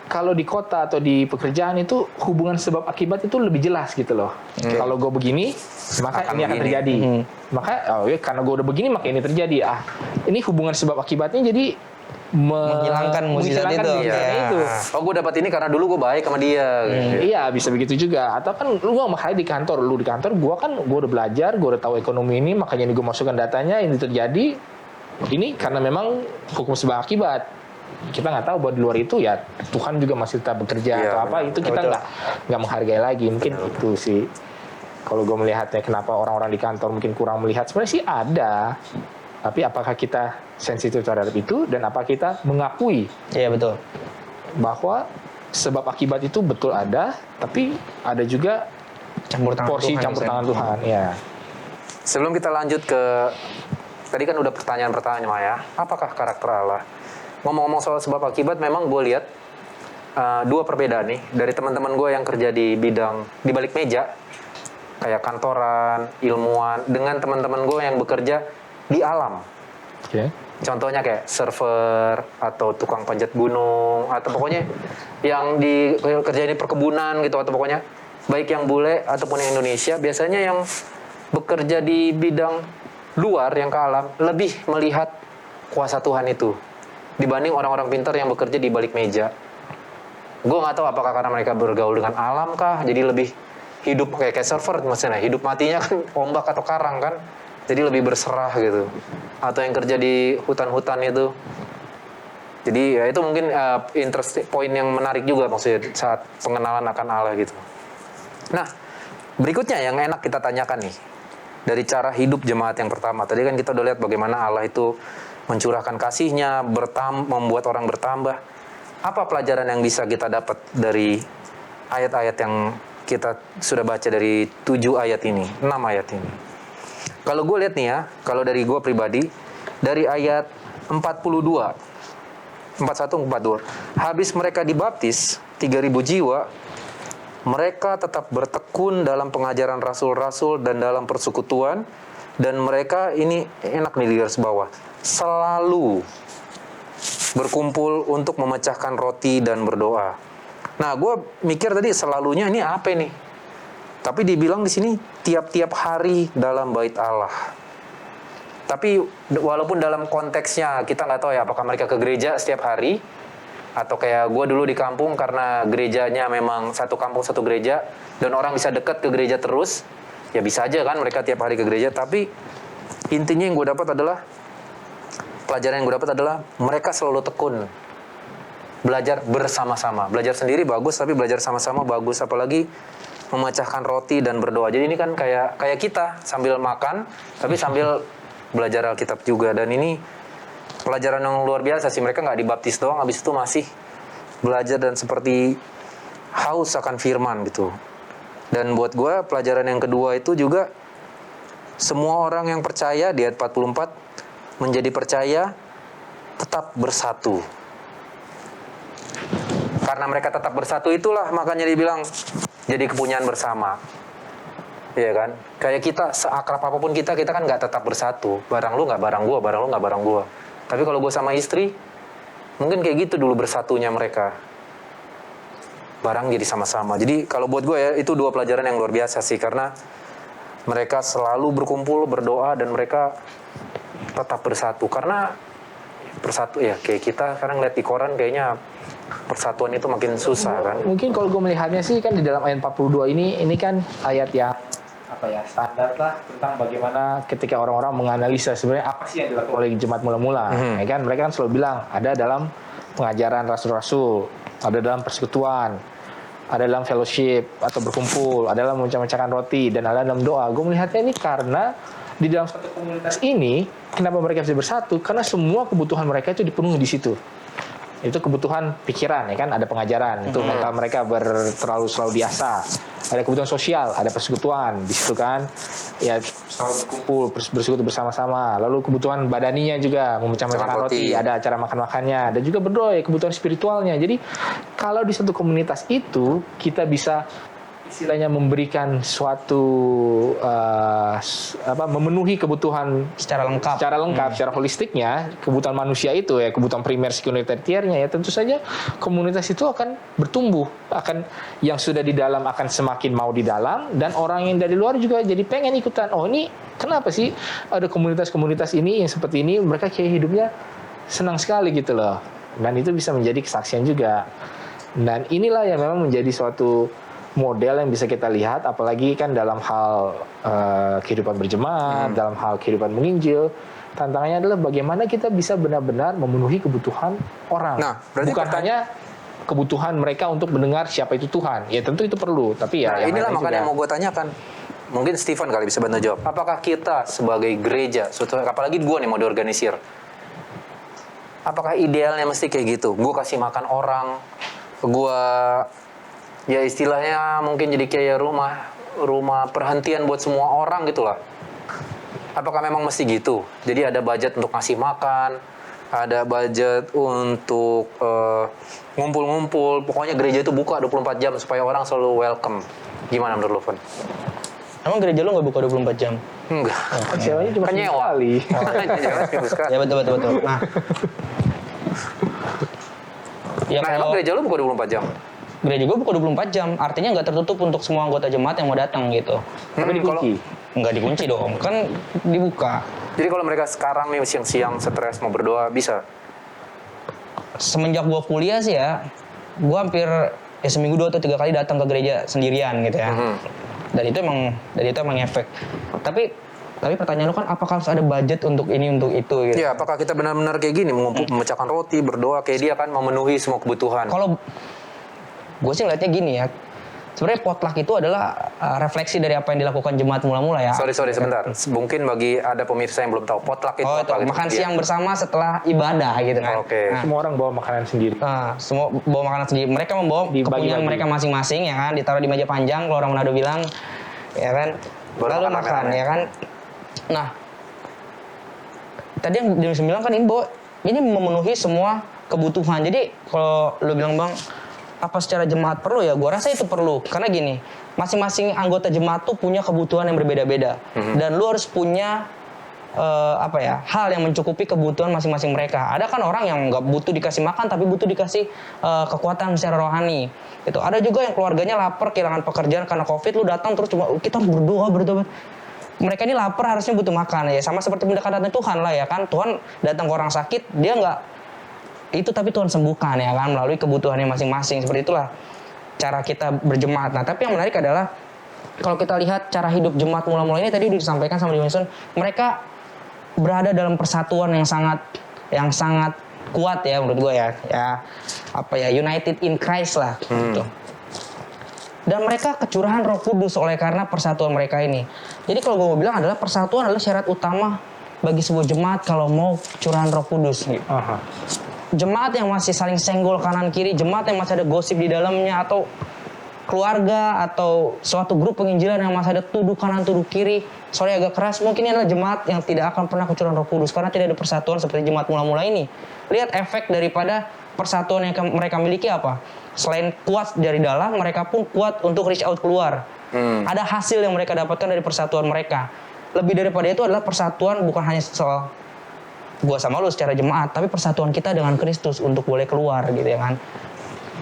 kalau di kota atau di pekerjaan itu hubungan sebab akibat itu lebih jelas gitu loh. Kalau gue begini, maka ini akan terjadi. Maka karena gue udah begini, maka ini terjadi. Ini hubungan sebab akibatnya jadi Menghilangkan mukjizat itu. itu. Oh, gue dapat ini karena dulu gue baik sama dia. Gitu. Iya, bisa begitu juga. Atau kan lu sama Hai di kantor, lu di kantor, gue udah belajar, gue udah tahu ekonomi ini, makanya ini gue masukkan datanya, ini terjadi. Ini karena memang hukum sebab akibat. Kita nggak tahu bahwa di luar itu ya Tuhan juga masih tetap bekerja atau apa, itu kita nggak menghargai lagi. Mungkin itu sih kalau gue melihatnya, kenapa orang-orang di kantor mungkin kurang melihat. Sebenarnya sih ada, tapi apakah kita sensitif terhadap itu dan apa kita mengakui Iya betul. bahwa sebab akibat itu betul ada, tapi ada juga porsi campur tangan Tuhan. Ya. Sebelum kita lanjut ke tadi kan udah pertanyaan Maya, apakah karakter Allah? Ngomong-ngomong soal sebab akibat, memang gue lihat dua perbedaan nih dari teman-teman gue yang kerja di bidang di balik meja kayak kantoran, ilmuwan, dengan teman-teman gue yang bekerja di alam. Oke. Contohnya kayak server atau tukang panjat gunung atau pokoknya yang di kerja di perkebunan gitu, atau pokoknya baik yang bule ataupun yang Indonesia, biasanya yang bekerja di bidang luar yang ke alam lebih melihat kuasa Tuhan itu dibanding orang-orang pintar yang bekerja di balik meja. Gue nggak tahu apakah karena mereka bergaul dengan alam kah, jadi lebih hidup kayak server maksudnya, hidup matinya kan ombak atau karang kan, jadi lebih berserah gitu. Atau yang kerja di hutan-hutan itu, jadi ya itu mungkin poin yang menarik juga maksudnya saat pengenalan akan Allah gitu. Nah, berikutnya yang enak kita tanyakan nih, dari cara hidup jemaat yang pertama. Tadi kan kita udah lihat bagaimana Allah itu mencurahkan kasih-Nya, membuat orang bertambah. Apa pelajaran yang bisa kita dapat dari ayat-ayat yang kita sudah baca dari 7 ayat ini, 6 ayat ini? Kalau gue lihat nih ya, kalau dari gue pribadi, dari ayat 41, 42, habis mereka dibaptis 3.000 jiwa, mereka tetap bertekun dalam pengajaran rasul-rasul dan dalam persekutuan, dan mereka ini enak nih di garis bawah, selalu berkumpul untuk memecahkan roti dan berdoa. Nah, gue mikir tadi selalunya ini apa nih? Tapi dibilang di sini tiap-tiap hari dalam bait Allah. Tapi walaupun dalam konteksnya kita nggak tahu ya apakah mereka ke gereja setiap hari, atau kayak gue dulu di kampung karena gerejanya memang satu kampung satu gereja dan orang bisa dekat ke gereja terus, ya bisa aja kan mereka tiap hari ke gereja. Tapi intinya yang gue dapat adalah, pelajaran yang gue dapat adalah mereka selalu tekun belajar bersama-sama. Belajar sendiri bagus, tapi belajar sama-sama bagus. Apalagi memecahkan roti dan berdoa. Jadi ini kan kayak kita sambil makan, tapi sambil belajar Alkitab juga. Dan ini pelajaran yang luar biasa sih. Mereka nggak dibaptis doang, habis itu masih belajar dan seperti haus akan firman gitu. Dan buat gue pelajaran yang kedua itu juga semua orang yang percaya di ayat 44 menjadi percaya tetap bersatu. Karena mereka tetap bersatu itulah makanya dibilang jadi kepunyaan bersama. Iya kan? Kayak kita seakrab apapun kita kan nggak tetap bersatu. Barang lu nggak barang gua, barang lu nggak barang gua. Tapi kalau gua sama istri mungkin kayak gitu dulu bersatunya mereka. Barang jadi sama-sama. Jadi kalau buat gue ya itu dua pelajaran yang luar biasa sih karena mereka selalu berkumpul berdoa dan mereka tetap bersatu karena bersatu ya kayak kita sekarang lihat di koran kayaknya persatuan itu makin susah kan. Mungkin kalau gue melihatnya sih kan di dalam ayat 42 ini kan ayat yang standar lah tentang bagaimana ketika orang-orang menganalisa sebenarnya apa sih yang dilakukan oleh jemaat mula-mula. Ya kan mereka kan selalu bilang ada dalam pengajaran rasul-rasul, ada dalam persekutuan, ada dalam fellowship atau berkumpul, ada dalam memecah-mecahkan roti, dan ada dalam doa. Gue melihatnya ini karena di dalam satu komunitas ini, kenapa mereka bisa bersatu? Karena semua kebutuhan mereka itu dipenuhi di situ. Itu kebutuhan pikiran, ya kan? Ada pengajaran, itu mental mereka selalu diasah. Ada kebutuhan sosial, ada persekutuan di situ kan, ya selalu berkumpul, bersekutu bersama-sama. Lalu kebutuhan badaninya juga, memecah-mecahkan roti, ada acara makan-makannya, dan juga berdoa, ya, kebutuhan spiritualnya. Jadi kalau di satu komunitas itu kita bisa istilahnya memberikan suatu memenuhi kebutuhan secara lengkap, secara holistiknya kebutuhan manusia itu ya, kebutuhan primer, sekunder, tersiernya ya, tentu saja komunitas itu akan bertumbuh, akan yang sudah di dalam akan semakin mau di dalam, dan orang yang dari luar juga jadi pengen ikutan. Oh ini kenapa sih ada komunitas-komunitas ini yang seperti ini, mereka kayak hidupnya senang sekali gitu loh, dan itu bisa menjadi kesaksian juga. Dan inilah yang memang menjadi suatu model yang bisa kita lihat, apalagi kan dalam hal kehidupan berjemaat, dalam hal kehidupan menginjil. Tantangannya adalah bagaimana kita bisa benar-benar memenuhi kebutuhan orang. Nah, bukan hanya kebutuhan mereka untuk mendengar siapa itu Tuhan. Ya tentu itu perlu, tapi ya inilah makanya yang mau gue tanyakan. Mungkin Stephen kali bisa bantu jawab. Apakah kita sebagai gereja, apalagi gue nih mau diorganisir, apakah idealnya mesti kayak gitu? Gue kasih makan orang, gue ya istilahnya mungkin jadi kayak rumah perhentian buat semua orang gitu lah. Apakah memang mesti gitu? Jadi ada budget untuk ngasih makan, ada budget untuk ngumpul-ngumpul. Pokoknya gereja itu buka 24 jam supaya orang selalu welcome. Gimana menurut lo, Van? Emang gereja lu nggak buka 24 jam? Enggak. Ceweknya cuma sekali. Ya betul. Nah, ya nah emang gereja lu buka 24 jam? Gereja gue buka 24 jam, artinya nggak tertutup untuk semua anggota jemaat yang mau datang gitu. Tapi dikunci? Nggak dikunci dong, kan dibuka. Jadi kalau mereka sekarang nih siang-siang stres mau berdoa, bisa? Semenjak gue kuliah sih ya, gue hampir seminggu 2 atau 3 kali datang ke gereja sendirian gitu ya. Dan itu emang efek. Tapi pertanyaan lu kan apakah harus ada budget untuk ini untuk itu gitu. Ya, apakah kita benar-benar kayak gini memecahkan roti, berdoa kayak dia kan memenuhi semua kebutuhan? Kalau gue sih ngeliatnya gini ya, sebenarnya potluck itu adalah refleksi dari apa yang dilakukan jemaat mula-mula ya. Sorry sebentar. Mungkin bagi ada pemirsa yang belum tahu potluck itu apa gitu. Makan siang bersama setelah ibadah gitu kan. Oke. Nah, semua orang bawa makanan sendiri. Semua bawa makanan sendiri. Mereka membawa kepunyaan mereka masing-masing ya kan, ditaruh di meja panjang kalau orang Manado bilang ya kan. Lalu makan ya kan. Nah, tadi yang James bilang kan ini memenuhi semua kebutuhan. Jadi kalau lu bilang Bang, apa secara jemaat perlu ya? Gua rasa itu perlu. Karena gini, masing-masing anggota jemaat tuh punya kebutuhan yang berbeda-beda. Dan lu harus punya hal yang mencukupi kebutuhan masing-masing mereka. Ada kan orang yang nggak butuh dikasih makan, tapi butuh dikasih kekuatan secara rohani. Itu ada juga yang keluarganya lapar, kehilangan pekerjaan karena COVID, lu datang terus cuma kita harus berdoa. Mereka ini lapar, harusnya butuh makan ya. Sama seperti pendekatan Tuhan lah ya kan. Tuhan datang ke orang sakit, dia nggak itu tapi Tuhan sembuhkan ya kan melalui kebutuhannya masing-masing. Seperti itulah cara kita berjemaat. Nah, tapi yang menarik adalah kalau kita lihat cara hidup jemaat mula-mula ini tadi disampaikan sama Dimension, mereka berada dalam persatuan yang sangat kuat ya menurut gue ya united in Christ lah gitu. Dan mereka kecurahan Roh Kudus oleh karena persatuan mereka ini. Jadi kalau gue mau bilang adalah persatuan adalah syarat utama bagi sebuah jemaat kalau mau curahan Roh Kudus gitu. Jemaat yang masih saling senggol kanan kiri, jemaat yang masih ada gosip di dalamnya, atau keluarga atau suatu grup penginjilan yang masih ada tuduh kanan tuduh kiri, sorry agak keras, mungkin ini adalah jemaat yang tidak akan pernah kecurahan Roh Kudus karena tidak ada persatuan seperti jemaat mula-mula ini. Lihat efek daripada persatuan yang mereka miliki apa? Selain kuat dari dalam, mereka pun kuat untuk reach out keluar. Ada hasil yang mereka dapatkan dari persatuan mereka. Lebih daripada itu adalah persatuan bukan hanya soal gua sama lu secara jemaat, tapi persatuan kita dengan Kristus untuk boleh keluar gitu ya kan.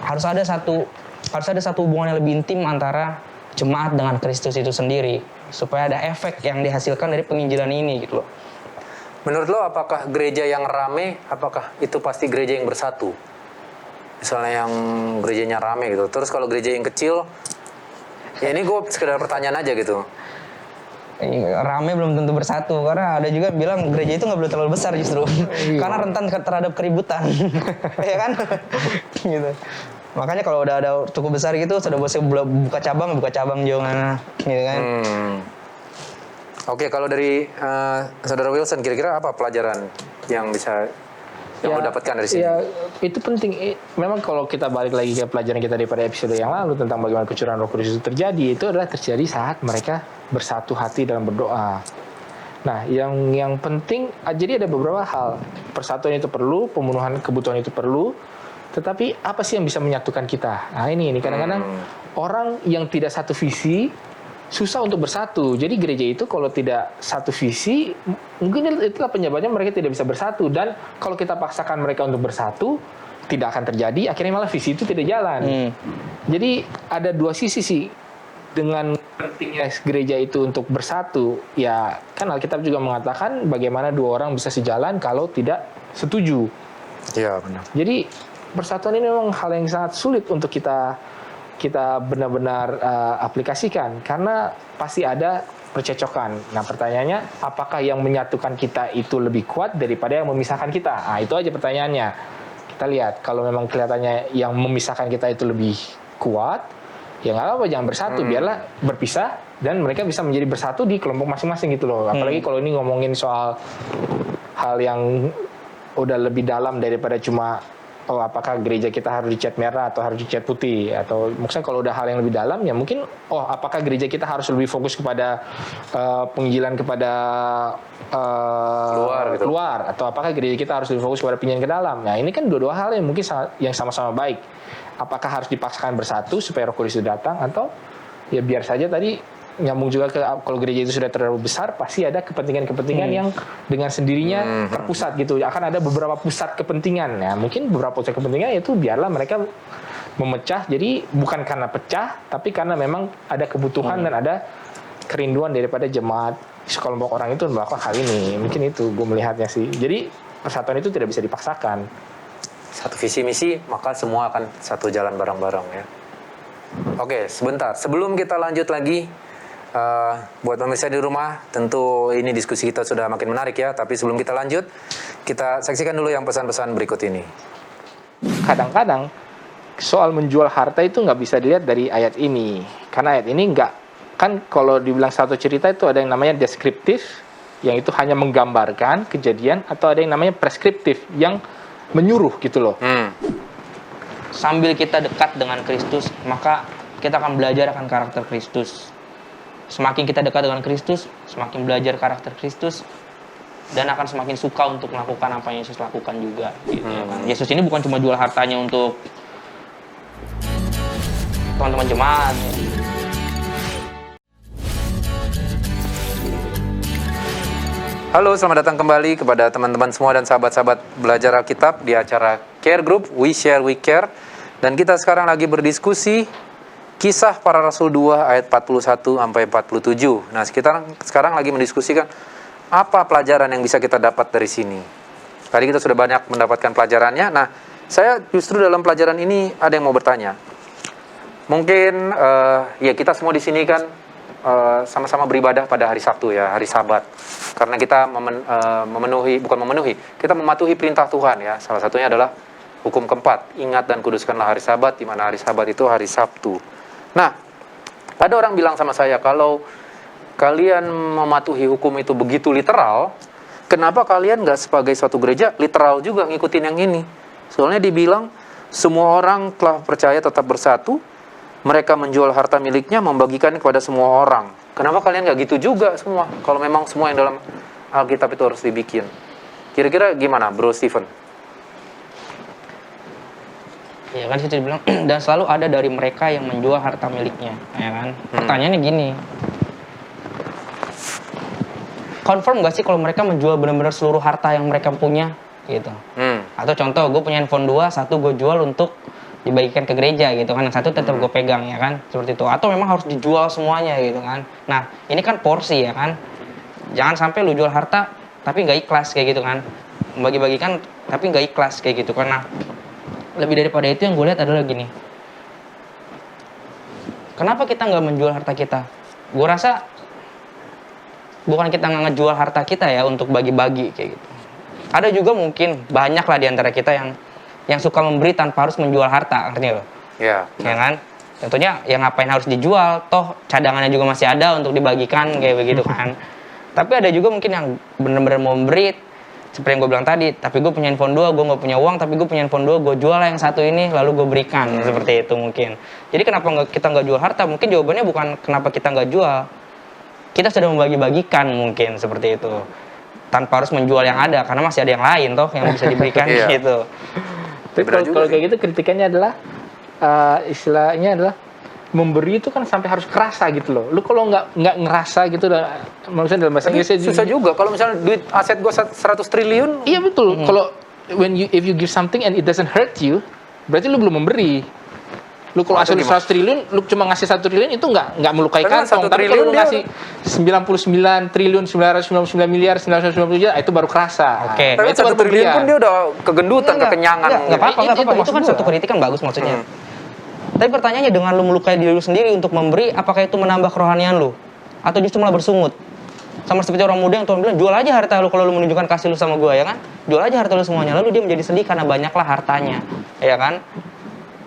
Harus ada satu hubungan yang lebih intim antara jemaat dengan Kristus itu sendiri supaya ada efek yang dihasilkan dari penginjilan ini gitu loh. Menurut lo apakah gereja yang rame, apakah itu pasti gereja yang bersatu? Misalnya yang gerejanya rame gitu. Terus kalau gereja yang kecil, ya ini gue sekedar pertanyaan aja gitu. Rame belum tentu bersatu karena ada juga bilang gereja itu nggak boleh terlalu besar justru karena rentan terhadap keributan. Ya kan? Gitu. Makanya kalau udah ada cukup besar gitu sudah boleh buka cabang jangan gitu kan. Oke, kalau dari Saudara Wilson, kira-kira apa pelajaran yang bisa lo dapatkan dari sini? Ya, itu penting. Memang kalau kita balik lagi ke pelajaran kita daripada episode yang lalu tentang bagaimana kecurahan Roh Kudus itu terjadi, itu adalah terjadi saat mereka bersatu hati dalam berdoa. Nah, yang penting, jadi ada beberapa hal. Persatuan itu perlu, pemenuhan kebutuhan itu perlu, tetapi apa sih yang bisa menyatukan kita? Nah, ini kadang-kadang orang yang tidak satu visi susah untuk bersatu. Jadi gereja itu kalau tidak satu visi, mungkin itulah penyebabnya mereka tidak bisa bersatu. Dan kalau kita paksakan mereka untuk bersatu, tidak akan terjadi. Akhirnya malah visi itu tidak jalan. Jadi ada dua sisi sih. Dengan pentingnya gereja itu untuk bersatu, ya kan Alkitab juga mengatakan bagaimana dua orang bisa sejalan kalau tidak setuju. Iya, benar. Jadi persatuan ini memang hal yang sangat sulit untuk kita benar-benar aplikasikan karena pasti ada percecokan. Nah, pertanyaannya, apakah yang menyatukan kita itu lebih kuat daripada yang memisahkan kita? Nah, itu aja pertanyaannya. Kita lihat, kalau memang kelihatannya yang memisahkan kita itu lebih kuat, ya nggak apa-apa, jangan bersatu, biarlah berpisah dan mereka bisa menjadi bersatu di kelompok masing-masing gitu loh. Apalagi kalau ini ngomongin soal hal yang udah lebih dalam daripada cuma apakah gereja kita harus dicat merah atau harus dicat putih, atau maksudnya kalau udah hal yang lebih dalam ya mungkin apakah gereja kita harus lebih fokus kepada penginjilan kepada luar atau apakah gereja kita harus lebih fokus kepada penginjilan ke dalam. Nah, ini kan dua-dua hal yang mungkin yang sama-sama baik. Apakah harus dipaksakan bersatu supaya Roh Kudus itu datang, atau ya biar saja tadi nyambung juga ke kalau gereja itu sudah terlalu besar pasti ada kepentingan-kepentingan yang dengan sendirinya terpusat gitu. Akan ada beberapa pusat kepentingan. Ya, mungkin beberapa pusat kepentingan itu biarlah mereka memecah. Jadi bukan karena pecah, tapi karena memang ada kebutuhan dan ada kerinduan daripada jemaat sekelompok orang itu melakukan hal ini. Mungkin itu gue melihatnya sih. Jadi persatuan itu tidak bisa dipaksakan. Satu visi misi, maka semua akan satu jalan bareng-bareng ya. Oke, sebentar. Sebelum kita lanjut lagi, buat pemirsa di rumah, tentu ini diskusi kita sudah makin menarik ya. Tapi sebelum kita lanjut, kita saksikan dulu yang pesan-pesan berikut ini. Kadang-kadang soal menjual harta itu nggak bisa dilihat dari ayat ini. Karena ayat ini nggak, kan kalau dibilang satu cerita itu ada yang namanya deskriptif, yang itu hanya menggambarkan kejadian, atau ada yang namanya preskriptif, yang menyuruh gitu loh. Sambil kita dekat dengan Kristus, maka kita akan belajar akan karakter Kristus. Semakin kita dekat dengan Kristus, semakin belajar karakter Kristus, dan akan semakin suka untuk melakukan apa yang Yesus lakukan juga. Gitu, ya kan? Yesus ini bukan cuma jual hartanya untuk teman-teman jemaat. Halo, selamat datang kembali kepada teman-teman semua dan sahabat-sahabat belajar Alkitab di acara Care Group, We Share, We Care. Dan kita sekarang lagi berdiskusi Kisah Para Rasul 2 ayat 41 sampai 47. Nah, kita sekarang lagi mendiskusikan apa pelajaran yang bisa kita dapat dari sini. Tadi kita sudah banyak mendapatkan pelajarannya. Nah, saya justru dalam pelajaran ini ada yang mau bertanya. Mungkin ya kita semua di sini kan sama-sama beribadah pada hari Sabtu ya, hari Sabat. Karena kita kita mematuhi perintah Tuhan ya. Salah satunya adalah hukum keempat, ingat dan kuduskanlah hari Sabat, di mana hari Sabat itu hari Sabtu. Nah, ada orang bilang sama saya, kalau kalian mematuhi hukum itu begitu literal, kenapa kalian nggak sebagai suatu gereja literal juga ngikutin yang ini? Soalnya dibilang semua orang telah percaya tetap bersatu, mereka menjual harta miliknya, membagikan kepada semua orang. Kenapa kalian nggak gitu juga semua? Kalau memang semua yang dalam Alkitab itu harus dibikin. Kira-kira gimana, Bro Steven? Ya kan situ dibilang dan selalu ada dari mereka yang menjual harta miliknya, ya kan? Pertanyaannya gini. Confirm gak sih kalau mereka menjual benar-benar seluruh harta yang mereka punya gitu? Atau contoh, gue punya handphone 2, satu gue jual untuk dibagikan ke gereja gitu kan, yang satu tetap gue pegang ya kan, seperti itu. Atau memang harus dijual semuanya gitu kan. Nah, ini kan porsi ya kan. Jangan sampai lu jual harta tapi nggak ikhlas kayak gitu kan. Bagi-bagikan tapi nggak ikhlas kayak gitu kan. Nah, lebih daripada itu yang gue lihat adalah gini. Kenapa kita nggak menjual harta kita? Gue rasa bukan kita nggak ngejual harta kita ya untuk bagi-bagi kayak gitu. Ada juga mungkin banyak lah di antara kita yang suka memberi tanpa harus menjual harta, artinya loh. Ya. Ya kan? Tentunya yang ngapain harus dijual, toh cadangannya juga masih ada untuk dibagikan kayak begitu kan. Tapi ada juga mungkin yang benar-benar mau memberi, seperti yang gue bilang tadi, tapi gue punya handphone 2, gue nggak punya uang, tapi gue punya handphone 2, gue jual yang satu ini, lalu gue berikan, seperti itu mungkin. Jadi kenapa kita nggak jual harta? Mungkin jawabannya bukan kenapa kita nggak jual, kita sudah membagi-bagikan mungkin, seperti itu. Tanpa harus menjual yang ada, karena masih ada yang lain toh yang bisa diberikan gitu. Tapi kalau kayak gitu kritikannya adalah istilahnya adalah memberi itu kan sampai harus kerasa gitu loh. Lu kalau nggak ngerasa gitu, maksudnya dalam bahasa Inggrisnya susah juga kalau misalnya duit aset gue 100 triliun. Iya betul. Kalau if you give something and it doesn't hurt you, berarti lu belum memberi. Lu kalau aset 100 triliun, lu cuma ngasih 1 triliun itu nggak melukai kantong. Tapi kalau lu ngasih 99 triliun 999 miliar 990 juta, itu baru kerasa. Oke. Tapi 1 triliun pun dia udah kegendutan, kekenyangan. Nggak apa-apa. Itu kan satu kritikan bagus maksudnya. Tapi pertanyaannya, dengan lu melukai diri lu sendiri untuk memberi, apakah itu menambah kerohanian lu? Atau justru malah bersungut? Sama seperti orang muda yang Tuhan bilang, jual aja harta lu kalau lu menunjukkan kasih lu sama gue, ya kan? Jual aja harta lu semuanya. Lalu dia menjadi sedih karena banyaklah hartanya, ya kan?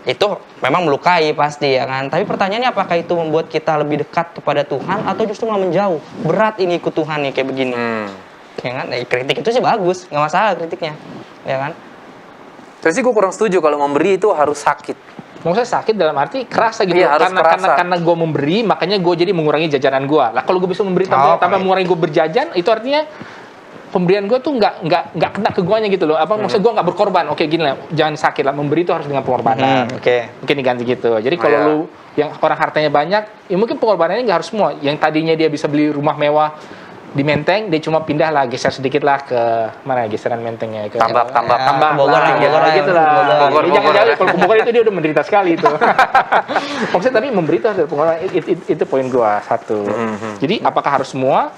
Itu memang melukai pasti, ya kan? Tapi pertanyaannya, apakah itu membuat kita lebih dekat kepada Tuhan atau justru malah menjauh? Berat ini ikut Tuhan nih kayak begini. Ya kan? Kritik itu sih bagus, nggak masalah kritiknya, ya kan? Terus sih gue kurang setuju kalau memberi itu harus sakit. Maksudnya sakit dalam arti kerasa gitu. Iya, karena gue memberi, makanya gue jadi mengurangi jajanan gue. Lah kalau gue bisa memberi tanpa mengurangi gue berjajan, itu artinya pemberian gue tuh nggak kena ke guanya gitu loh. Maksudnya gue nggak berkorban. Oke, gini lah, jangan sakit lah. Memberi itu harus dengan pengorbanan. Mungkin diganti gitu. Jadi kalau lu yang orang hartanya banyak, ya mungkin pengorbanannya nggak harus semua. Yang tadinya dia bisa beli rumah mewah di Menteng, dia cuma pindah lah, geser sedikit lah ke mana geseran Mentengnya ke tambak Bogor lah, gitu lah. Bogor. Jangan jauh, kalau ke Bogor itu dia udah menderita sekali itu. Maksudnya tapi memberi itu ada pengorbanan, itu poin gua satu. Jadi apakah harus semua?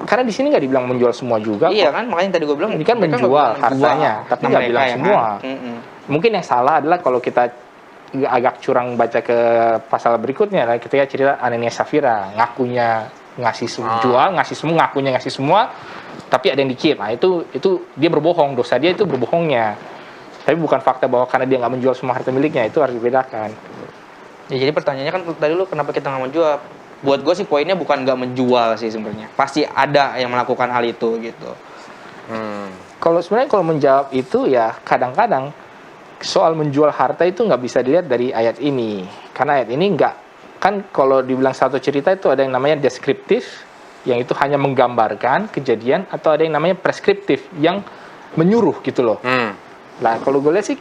Karena di sini nggak dibilang menjual semua juga. Iya kan, makanya tadi gue bilang ini kan menjual hartanya, tapi nggak bilang semua. Mungkin yang salah adalah kalau kita agak curang baca ke pasal berikutnya, lah ketika cerita Ananias Safira ngakunya ngasih jual, ngasih semua, ngakunya ngasih semua, tapi ada yang dikip. Nah itu dia berbohong, dosa dia itu berbohongnya. Tapi bukan fakta bahwa karena dia nggak menjual semua harta miliknya, itu harus dibedakan. Ya jadi pertanyaannya kan tadi lu kenapa kita nggak menjual? Buat gue sih poinnya bukan nggak menjual sih sebenarnya. Pasti ada yang melakukan hal itu gitu. Kalau sebenarnya kalau menjawab itu ya kadang-kadang soal menjual harta itu nggak bisa dilihat dari ayat ini, karena ayat ini nggak. Kan kalau dibilang satu cerita itu ada yang namanya deskriptif, yang itu hanya menggambarkan kejadian, atau ada yang namanya preskriptif, yang menyuruh gitu loh. Nah kalau gue lihat sih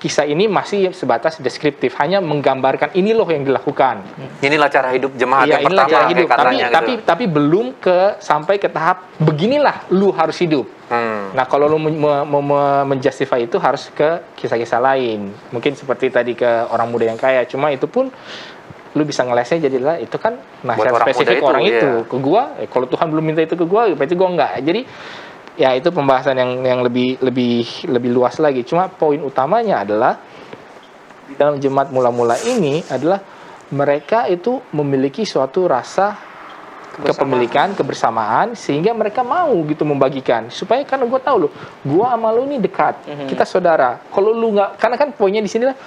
kisah ini masih sebatas deskriptif, hanya menggambarkan ini loh yang dilakukan. Inilah cara hidup jemaat yang inilah pertama, cara hidup. Tapi gitu. belum sampai ke tahap beginilah lu harus hidup. Nah kalau lu menjustify itu harus ke kisah-kisah lain. Mungkin seperti tadi ke orang muda yang kaya, cuma itu pun lu bisa ngelesnya jadilah itu kan nasihat spesifik orang itu ke gua. Kalau Tuhan belum minta itu ke gua, berarti gua enggak. Jadi ya itu pembahasan yang lebih luas lagi. Cuma poin utamanya adalah di dalam jemaat mula-mula ini adalah mereka itu memiliki suatu rasa kepemilikan, kebersamaan, sehingga mereka mau gitu membagikan. Supaya karena gue tahu loh, gue sama lu ini dekat, kita saudara. Kalau lu nggak, karena kan poinnya di sini lah,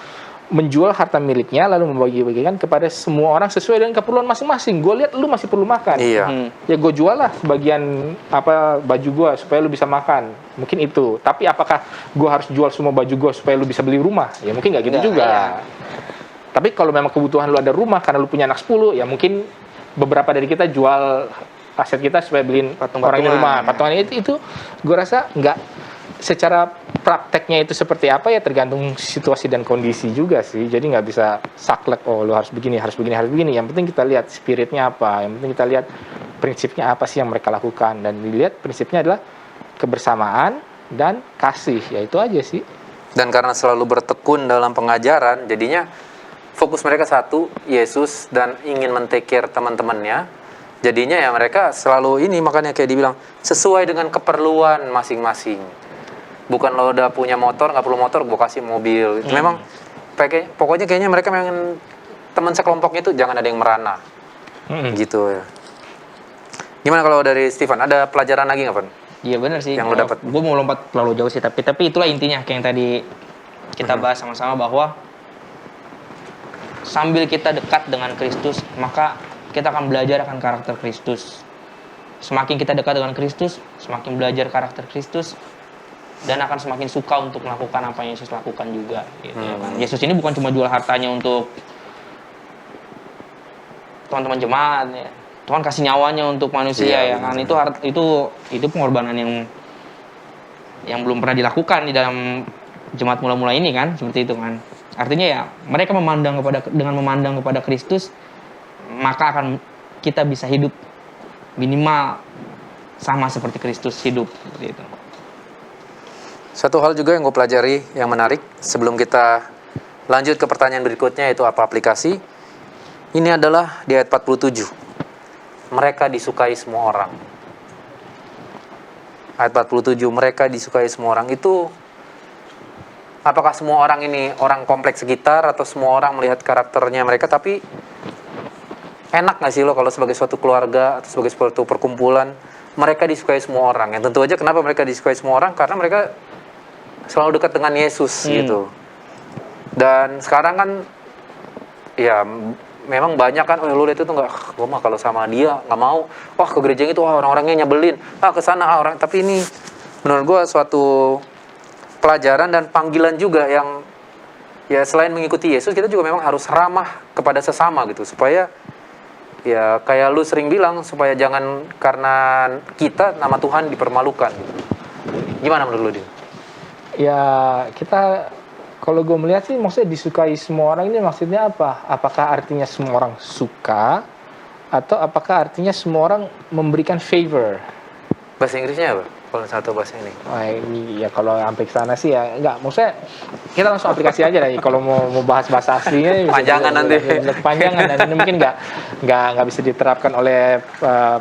menjual harta miliknya lalu membagi-bagikan kepada semua orang sesuai dengan keperluan masing-masing. Gue lihat lu masih perlu makan, ya gue jual lah sebagian apa baju gue supaya lu bisa makan. Mungkin itu. Tapi apakah gue harus jual semua baju gue supaya lu bisa beli rumah? Ya mungkin nggak gitu juga. Tapi kalau memang kebutuhan lu ada rumah karena lu punya anak 10, ya mungkin beberapa dari kita jual aset kita supaya beliin orang ini rumah. Patungan itu gue rasa nggak, secara prakteknya itu seperti apa ya tergantung situasi dan kondisi juga sih. Jadi nggak bisa saklek, oh lo harus begini, harus begini, harus begini. Yang penting kita lihat spiritnya apa, yang penting kita lihat prinsipnya apa sih yang mereka lakukan, dan dilihat prinsipnya adalah kebersamaan dan kasih, ya itu aja sih. Dan karena selalu bertekun dalam pengajaran, jadinya fokus mereka satu, Yesus, dan ingin men-take care teman-temannya. Jadinya ya mereka selalu ini, makanya kayak dibilang sesuai dengan keperluan masing-masing. Bukan lo udah punya motor, nggak perlu motor, gue kasih mobil. Itu memang pokoknya kayaknya mereka memang teman sekelompoknya itu jangan ada yang merana. Gitu ya. Gimana kalau dari Stephen, ada pelajaran lagi nggak, Pan? Iya benar sih. Yang lo dapat. Gue mau lompat terlalu jauh sih, tapi itulah intinya kayak yang tadi kita bahas sama-sama, bahwa sambil kita dekat dengan Kristus, maka kita akan belajar akan karakter Kristus. Semakin kita dekat dengan Kristus, semakin belajar karakter Kristus, dan akan semakin suka untuk melakukan apa yang Yesus lakukan juga. Gitu, ya kan? Yesus ini bukan cuma jual hartanya untuk teman-teman jemaat, ya. Tuhan kasih nyawanya untuk manusia, ya kan? Itu pengorbanan yang belum pernah dilakukan di dalam jemaat mula-mula ini kan, seperti itu kan. Artinya ya mereka dengan memandang kepada Kristus, maka akan kita bisa hidup minimal sama seperti Kristus hidup, seperti itu. Satu hal juga yang gue pelajari yang menarik sebelum kita lanjut ke pertanyaan berikutnya, yaitu apa aplikasi. Ini adalah di ayat 47. Mereka disukai semua orang. Ayat 47, mereka disukai semua orang. Itu apakah semua orang ini orang kompleks sekitar, atau semua orang melihat karakternya mereka? Tapi enak gak sih lo kalau sebagai suatu keluarga atau sebagai suatu perkumpulan, mereka disukai semua orang? Yang tentu aja kenapa mereka disukai semua orang, karena mereka selalu dekat dengan Yesus gitu. Dan sekarang kan ya memang banyak kan, lu itu tuh nggak, gue mah kalau sama dia nggak mau, wah ke gereja itu orang-orangnya nyebelin, ke sana orang. Tapi ini menurut gue suatu pelajaran dan panggilan juga yang ya selain mengikuti Yesus, kita juga memang harus ramah kepada sesama gitu, supaya ya kayak lu sering bilang, supaya jangan karena kita nama Tuhan dipermalukan gitu. Gimana menurut lu, Din? Ya kita, kalau gue melihat sih maksudnya disukai semua orang ini maksudnya apa? Apakah artinya semua orang suka, atau apakah artinya semua orang memberikan favor? Bahasa Inggrisnya apa? Kalau satu bahasa ini. Wah ini ya kalau sampai ke sana sih ya enggak, maksudnya kita langsung aplikasi aja lah. Kalau mau bahas bahasa aslinya panjangan nanti. Kepanjangan, dan ini mungkin nggak bisa diterapkan oleh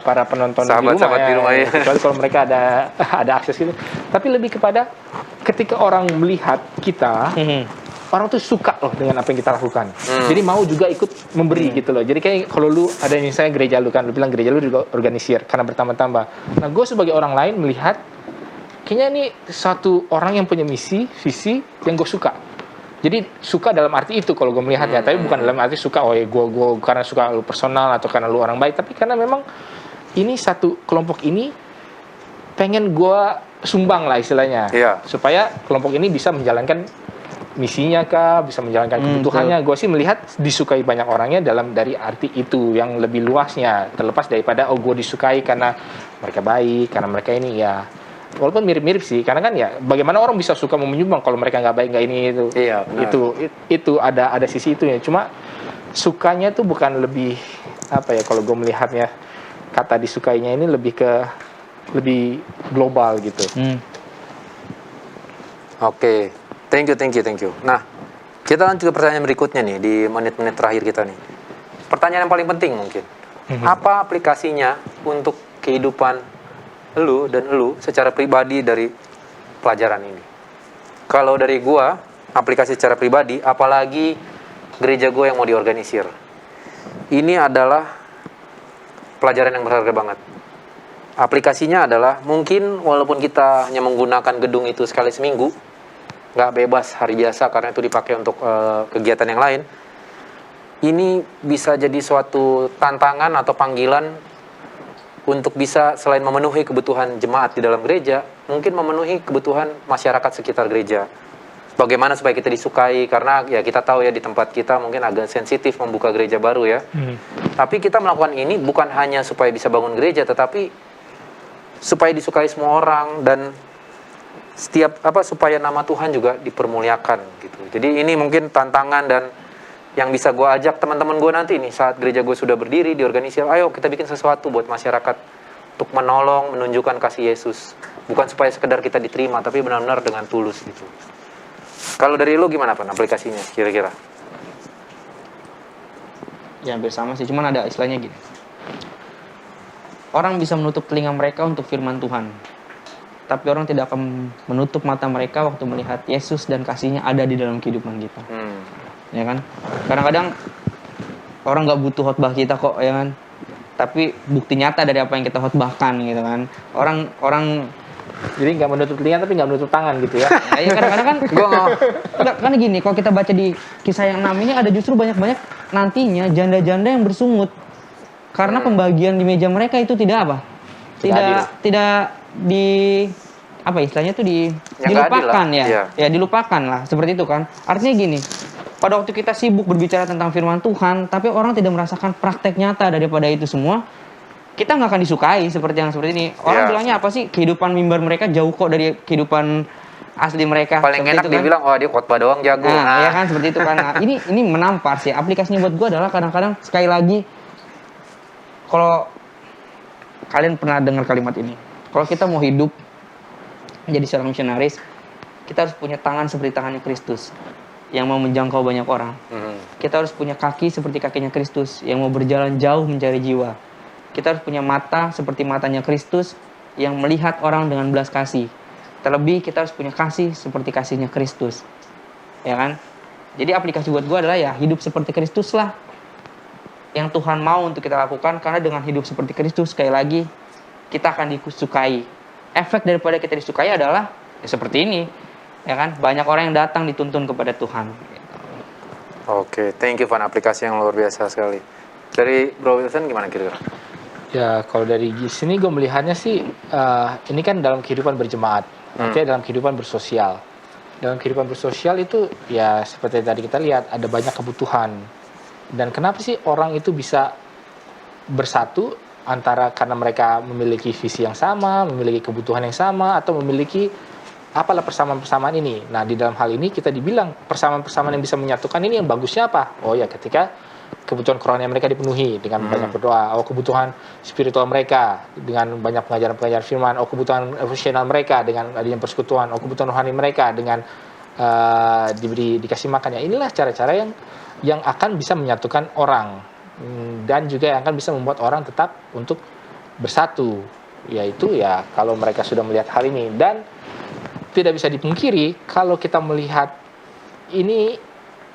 para penonton sahabat-sahabat di rumah ya. Kecuali kalau mereka ada akses gitu. Tapi lebih kepada ketika orang melihat kita, orang tuh suka loh dengan apa yang kita lakukan. Jadi mau juga ikut memberi gitu loh. Jadi kayak kalau lu ada misalnya gereja lu kan, lu bilang gereja lu juga organisir karena bertambah-tambah. Nah gue sebagai orang lain melihat kayaknya ini satu orang yang punya misi, visi yang gue suka. Jadi suka dalam arti itu kalau gue melihatnya, tapi bukan dalam arti suka gue karena suka lu personal atau karena lu orang baik, tapi karena memang ini satu kelompok ini pengen gue sumbang lah istilahnya, supaya kelompok ini bisa menjalankan misinya kah, bisa menjalankan kebutuhannya. Gue sih melihat disukai banyak orangnya dari arti itu yang lebih luasnya, terlepas daripada gue disukai karena mereka baik, karena mereka ini ya. Walaupun mirip-mirip sih, karena kan ya bagaimana orang bisa suka mau menyumbang kalau mereka nggak baik, nggak ini itu. Iya, itu ada sisi itu ya. Cuma sukanya tuh bukan lebih apa ya, kalau gue melihatnya kata disukainya ini lebih global gitu. Oke. Thank you. Nah, kita lanjut ke pertanyaan berikutnya nih di menit-menit terakhir kita nih. Pertanyaan yang paling penting mungkin. Apa aplikasinya untuk kehidupan lu dan lu secara pribadi dari pelajaran ini? Kalau dari gua, aplikasi secara pribadi, apalagi gereja gua yang mau diorganisir. ini adalah pelajaran yang berharga banget. Aplikasinya adalah mungkin walaupun kita hanya menggunakan gedung itu sekali seminggu, nggak bebas hari biasa karena itu dipakai untuk kegiatan yang lain. Ini bisa jadi suatu tantangan atau panggilan untuk bisa selain memenuhi kebutuhan jemaat di dalam gereja, mungkin memenuhi kebutuhan masyarakat sekitar gereja. Bagaimana supaya kita disukai, karena ya kita tahu ya di tempat kita mungkin agak sensitif membuka gereja baru ya. Tapi kita melakukan ini bukan hanya supaya bisa bangun gereja, tetapi supaya disukai semua orang dan supaya nama Tuhan juga dipermuliakan gitu. Jadi ini mungkin tantangan dan yang bisa gue ajak teman-teman gue nanti nih saat gereja gue sudah berdiri di organisasi, ayo kita bikin sesuatu buat masyarakat untuk menolong, menunjukkan kasih Yesus. Bukan supaya sekedar kita diterima, tapi benar-benar dengan tulus gitu. Kalau dari lu gimana Pan aplikasinya kira-kira? Ya hampir sama sih, cuman ada istilahnya gini. Orang bisa menutup telinga mereka untuk firman Tuhan, tapi orang tidak akan menutup mata mereka waktu melihat Yesus dan kasih-Nya ada di dalam kehidupan kita. Ya kan? Kadang-kadang orang nggak butuh khotbah kita kok, ya kan? Tapi bukti nyata dari apa yang kita khotbahkan gitu kan. Orang Jadi nggak menutup telinga tapi nggak menutup tangan gitu ya. ya kadang-kadang kan kan gini, kalau kita baca di kisah yang 6 ini ada justru banyak-banyak nantinya janda-janda yang bersungut karena pembagian di meja mereka itu tidak apa? Tidak di apa istilahnya tuh dilupakan ya. Iya. Ya dilupakan lah, seperti itu kan. Artinya gini, pada waktu kita sibuk berbicara tentang firman Tuhan, tapi orang tidak merasakan praktek nyata daripada itu semua, kita nggak akan disukai seperti ini. Orang bilangnya apa sih? Kehidupan mimbar mereka jauh kok dari kehidupan asli mereka. Paling enak itu, dia kan? bilang, oh dia khotbah doang jago. Nah, ya kan seperti itu kan. Nah, ini menampar sih. Aplikasinya buat gue adalah kadang-kadang sekali lagi, kalau kalian pernah dengar kalimat ini, kalau kita mau hidup menjadi seorang misionaris, kita harus punya tangan seperti tangannya Kristus yang mau menjangkau banyak orang. Kita harus punya kaki seperti kakinya Kristus yang mau berjalan jauh mencari jiwa. Kita harus punya mata seperti matanya Kristus yang melihat orang dengan belas kasih. Terlebih kita harus punya kasih seperti kasihnya Kristus. Ya kan? Jadi aplikasi buat gue adalah ya hidup seperti Kristus lah. Yang Tuhan mau untuk kita lakukan, karena dengan hidup seperti Kristus sekali lagi kita akan disukai. Efek daripada kita disukai adalah ya seperti ini. Ya kan? Banyak orang yang datang dituntun kepada Tuhan. Oke, thank you Van, aplikasi yang luar biasa sekali. Dari Bro Wilson gimana kira-kira? Ya kalau dari sini gue melihatnya sih ini kan dalam kehidupan berjemaat, artinya dalam kehidupan bersosial. Dalam kehidupan bersosial itu ya seperti tadi kita lihat ada banyak kebutuhan. Dan kenapa sih orang itu bisa bersatu antara karena mereka memiliki visi yang sama, memiliki kebutuhan yang sama, atau memiliki apalah persamaan-persamaan ini. Nah di dalam hal ini kita dibilang persamaan-persamaan yang bisa menyatukan ini yang bagusnya apa? Oh ya ketika kebutuhan rohani mereka dipenuhi dengan banyak berdoa. Oh kebutuhan spiritual mereka dengan banyak pengajaran-pengajaran firman. Oh kebutuhan emosional mereka dengan adanya persekutuan. Oh kebutuhan rohani mereka dengan dikasih makan. Ya inilah cara-cara yang akan bisa menyatukan orang dan juga yang akan bisa membuat orang tetap untuk bersatu. Yaitu ya kalau mereka sudah melihat hal ini, dan tidak bisa dipungkiri kalau kita melihat ini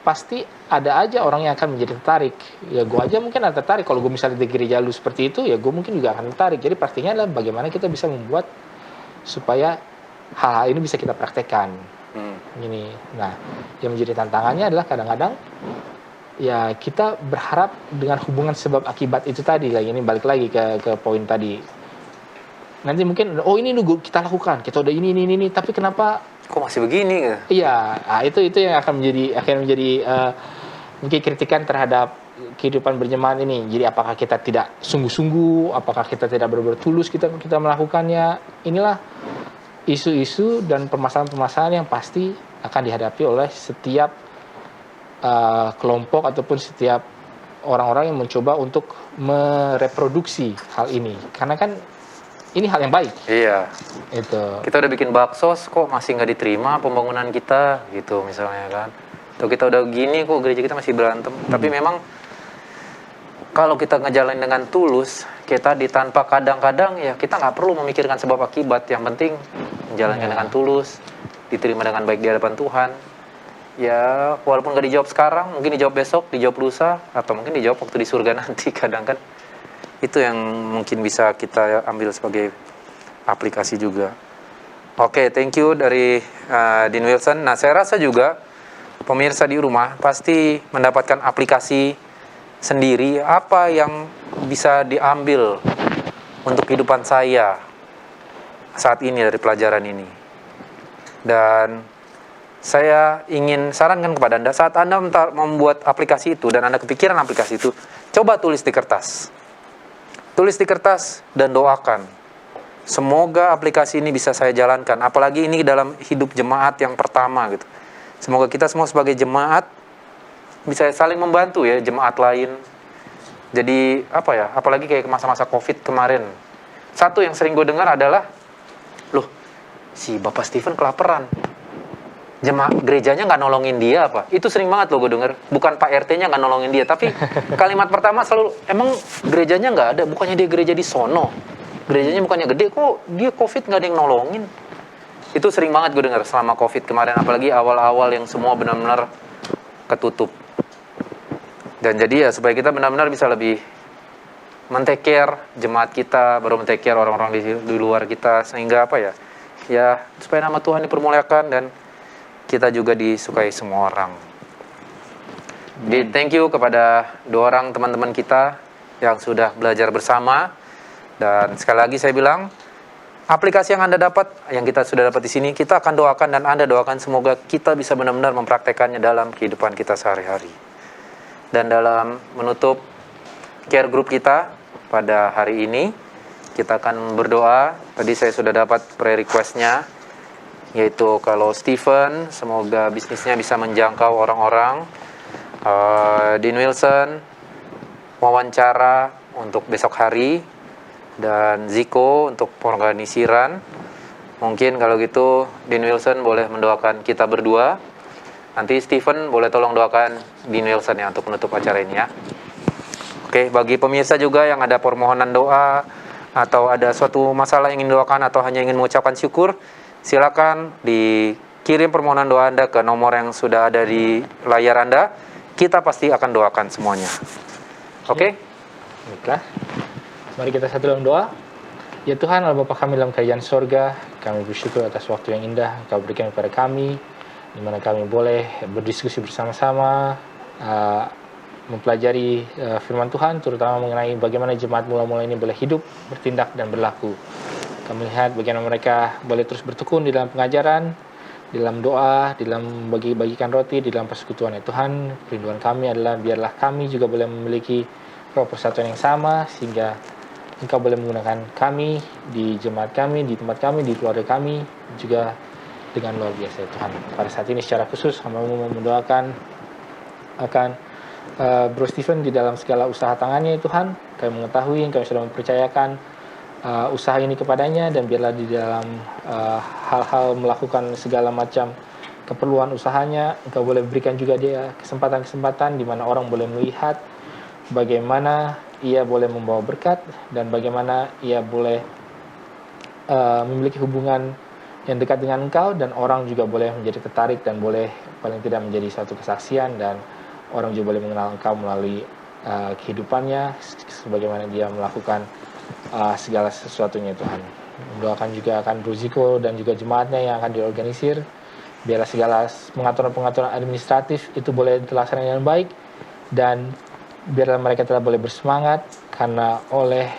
pasti ada aja orang yang akan menjadi tertarik. Ya gue aja mungkin ada tertarik kalau gue misalnya di gereja lu seperti itu, ya gue mungkin juga akan tertarik. Jadi pastinya adalah bagaimana kita bisa membuat supaya hal-hal ini bisa kita praktekkan. Ini. Nah, yang menjadi tantangannya adalah kadang-kadang ya kita berharap dengan hubungan sebab akibat itu tadi lagi, ini balik lagi ke poin tadi. Nanti mungkin oh ini nunggu kita lakukan, kita udah ini, tapi kenapa kok masih begini? Iya, nah, itu yang akan menjadi mungkin kritikan terhadap kehidupan berjemaat ini. Jadi apakah kita tidak sungguh-sungguh, apakah kita tidak benar-benar tulus kita melakukannya? Inilah isu-isu dan permasalahan-permasalahan yang pasti akan dihadapi oleh setiap kelompok ataupun setiap orang-orang yang mencoba untuk mereproduksi hal ini. Karena kan ini hal yang baik. Iya. Itu. Kita udah bikin bakso, kok masih nggak diterima pembangunan kita, gitu misalnya kan. Atau kita udah gini, kok gereja kita masih berantem. Tapi memang kalau kita ngejalanin dengan tulus, kita tanpa kadang-kadang ya kita nggak perlu memikirkan sebab akibat. Yang penting menjalankan dengan tulus, diterima dengan baik di hadapan Tuhan. ya walaupun gak dijawab sekarang, mungkin dijawab besok, dijawab lusa, atau mungkin dijawab waktu di surga nanti. Kadang kan itu yang mungkin bisa kita ambil sebagai aplikasi juga. Oke, thank you dari Dean Wilson. Nah, saya rasa juga pemirsa di rumah pasti mendapatkan aplikasi sendiri apa yang bisa diambil untuk kehidupan saya saat ini dari pelajaran ini. Dan saya ingin sarankan kepada Anda, saat Anda membuat aplikasi itu dan Anda kepikiran aplikasi itu, coba tulis di kertas. Tulis di kertas dan doakan. Semoga aplikasi ini bisa saya jalankan. Apalagi ini dalam hidup jemaat yang pertama gitu. Semoga kita semua sebagai jemaat bisa saling membantu ya, jemaat lain. Jadi apa ya, apalagi kayak masa-masa COVID kemarin. Satu yang sering gue dengar adalah, loh, si Bapak Stephen kelaparan. Jemaat gerejanya nggak nolongin dia apa? Itu sering banget loh gue denger. Bukan Pak RT-nya nggak nolongin dia, tapi kalimat pertama selalu, emang gerejanya nggak ada? Bukannya dia gereja di sono? Gerejanya bukannya gede, kok dia COVID nggak ada yang nolongin? Itu sering banget gue denger selama COVID kemarin, apalagi awal-awal yang semua benar-benar ketutup. Dan jadi ya supaya kita benar-benar bisa lebih men-take care jemaat kita, baru men-take care orang-orang di luar kita, sehingga apa ya? Ya supaya nama Tuhan dipermuliakan dan kita juga disukai semua orang. Jadi thank you kepada 2 orang teman-teman kita yang sudah belajar bersama. Dan sekali lagi saya bilang, aplikasi yang Anda dapat, yang kita sudah dapat di sini, kita akan doakan dan Anda doakan semoga kita bisa benar-benar mempraktekannya dalam kehidupan kita sehari-hari. Dan dalam menutup care group kita pada hari ini, kita akan berdoa. Tadi saya sudah dapat prayer request-nya, yaitu kalau Stephen, semoga bisnisnya bisa menjangkau orang-orang. Dean Wilson, wawancara untuk besok hari. Dan Ziko untuk pengorganisiran. Mungkin kalau gitu Dean Wilson boleh mendoakan kita berdua. Nanti Stephen boleh tolong doakan Dean Wilson ya untuk menutup acara ini ya. Oke, bagi pemirsa juga yang ada permohonan doa atau ada suatu masalah yang ingin doakan atau hanya ingin mengucapkan syukur, silakan dikirim permohonan doa Anda ke nomor yang sudah ada di layar Anda. Kita pasti akan doakan semuanya. Oke? Baiklah. Mari kita satu dalam doa. Ya Tuhan, Allah Bapa kami dalam kerajaan sorga, kami bersyukur atas waktu yang indah Kau berikan kepada kami, di mana kami boleh berdiskusi bersama-sama, mempelajari firman Tuhan, terutama mengenai bagaimana jemaat mula-mula ini boleh hidup, bertindak, dan berlaku. Kami lihat bagaimana mereka boleh terus bertekun di dalam pengajaran, di dalam doa, di dalam bagi-bagikan roti, di dalam persekutuan. Ya Tuhan, rinduan kami adalah biarlah kami juga boleh memiliki roh persatuan yang sama, sehingga Engkau boleh menggunakan kami di jemaat kami, di tempat kami, di keluarga kami, juga dengan luar biasa ya Tuhan. Pada saat ini secara khusus hamba mau mendoakan akan Bro Stephen di dalam segala usaha tangannya ya Tuhan. Kami mengetahui, kami sudah mempercayakan usaha ini kepadanya, dan biarlah di dalam hal-hal melakukan segala macam keperluan usahanya, Engkau boleh berikan juga dia kesempatan-kesempatan di mana orang boleh melihat bagaimana ia boleh membawa berkat dan bagaimana ia boleh memiliki hubungan yang dekat dengan Engkau, dan orang juga boleh menjadi tertarik dan boleh paling tidak menjadi suatu kesaksian, dan orang juga boleh mengenal Engkau melalui kehidupannya sebagaimana dia melakukan segala sesuatunya Tuhan. Mendoakan juga akan Bruziko dan juga jemaatnya yang akan diorganisir, biarlah segala pengaturan-pengaturan administratif itu boleh terlaksana dengan baik, dan biarlah mereka tetap boleh bersemangat karena oleh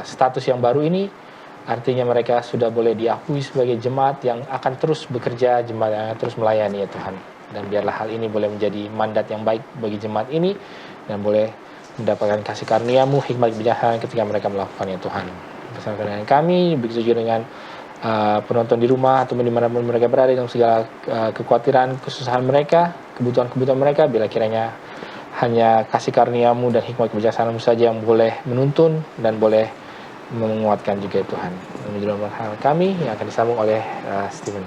status yang baru ini artinya mereka sudah boleh diakui sebagai jemaat yang akan terus bekerja, jemaat yang akan terus melayani ya Tuhan. Dan biarlah hal ini boleh menjadi mandat yang baik bagi jemaat ini dan boleh mendapatkan kasih karunia-Mu, hikmat kebijaksanaan ketika mereka melakukannya Tuhan. Bersama dengan kami, begitu juga dengan penonton di rumah atau dimanapun mereka berada, dalam segala kekhawatiran, kesusahan mereka, kebutuhan-kebutuhan mereka, bila kiranya hanya kasih karunia-Mu dan hikmat kebijaksanaan-Mu saja yang boleh menuntun dan boleh menguatkan juga Tuhan. Demi dalam hal kami yang akan disambung oleh Stephen.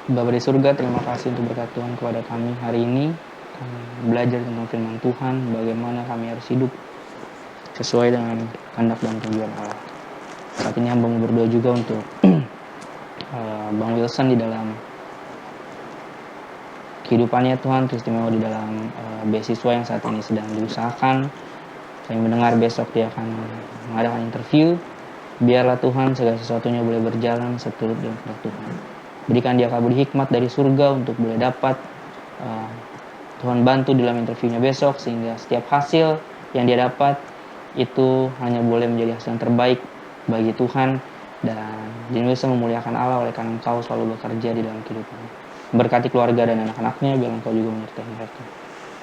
Bapa di surga, terima kasih untuk berkat Tuhan kepada kami hari ini. Kami belajar tentang firman Tuhan, bagaimana kami harus hidup sesuai dengan kehendak dan tujuan Allah. Saat ini hamba mau berdoa juga untuk Bang Wilson di dalam kehidupannya Tuhan, teristimewa di dalam beasiswa yang saat ini sedang diusahakan. Saya mendengar besok dia akan mengadakan interview. Biarlah Tuhan segala sesuatunya boleh berjalan seturut dengan kehendak Tuhan. Berikan dia kabul hikmat dari surga untuk boleh dapat Tuhan bantu dalam interviewnya besok, sehingga setiap hasil yang dia dapat itu hanya boleh menjadi hasil yang terbaik bagi Tuhan, dan dia bisa memuliakan Allah oleh karena Engkau selalu bekerja di dalam kehidupan. Berkati keluarga dan anak-anaknya, biar Engkau juga menyertai mereka.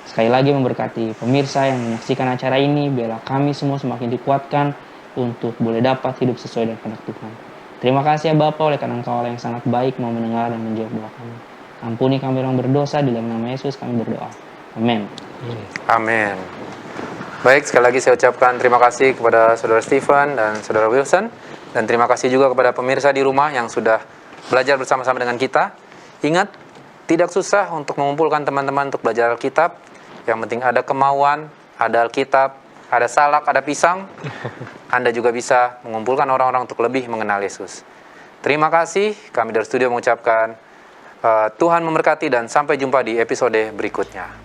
Sekali lagi memberkati pemirsa yang menyaksikan acara ini, biarlah kami semua semakin dikuatkan untuk boleh dapat hidup sesuai dengan kehendak Tuhan. Terima kasih ya Bapa, oleh karena Engkau Allah yang sangat baik, mau mendengar dan menjawab doa kami. Ampuni kami orang berdosa, di dalam nama Yesus kami berdoa. Amin. Amin. Baik, sekali lagi saya ucapkan terima kasih kepada Saudara Stephen dan Saudara Wilson. Dan terima kasih juga kepada pemirsa di rumah yang sudah belajar bersama-sama dengan kita. Ingat, tidak susah untuk mengumpulkan teman-teman untuk belajar Alkitab. Yang penting ada kemauan, ada Alkitab, ada salak, ada pisang. Anda juga bisa mengumpulkan orang-orang untuk lebih mengenal Yesus. Terima kasih, kami dari studio mengucapkan Tuhan memberkati dan sampai jumpa di episode berikutnya.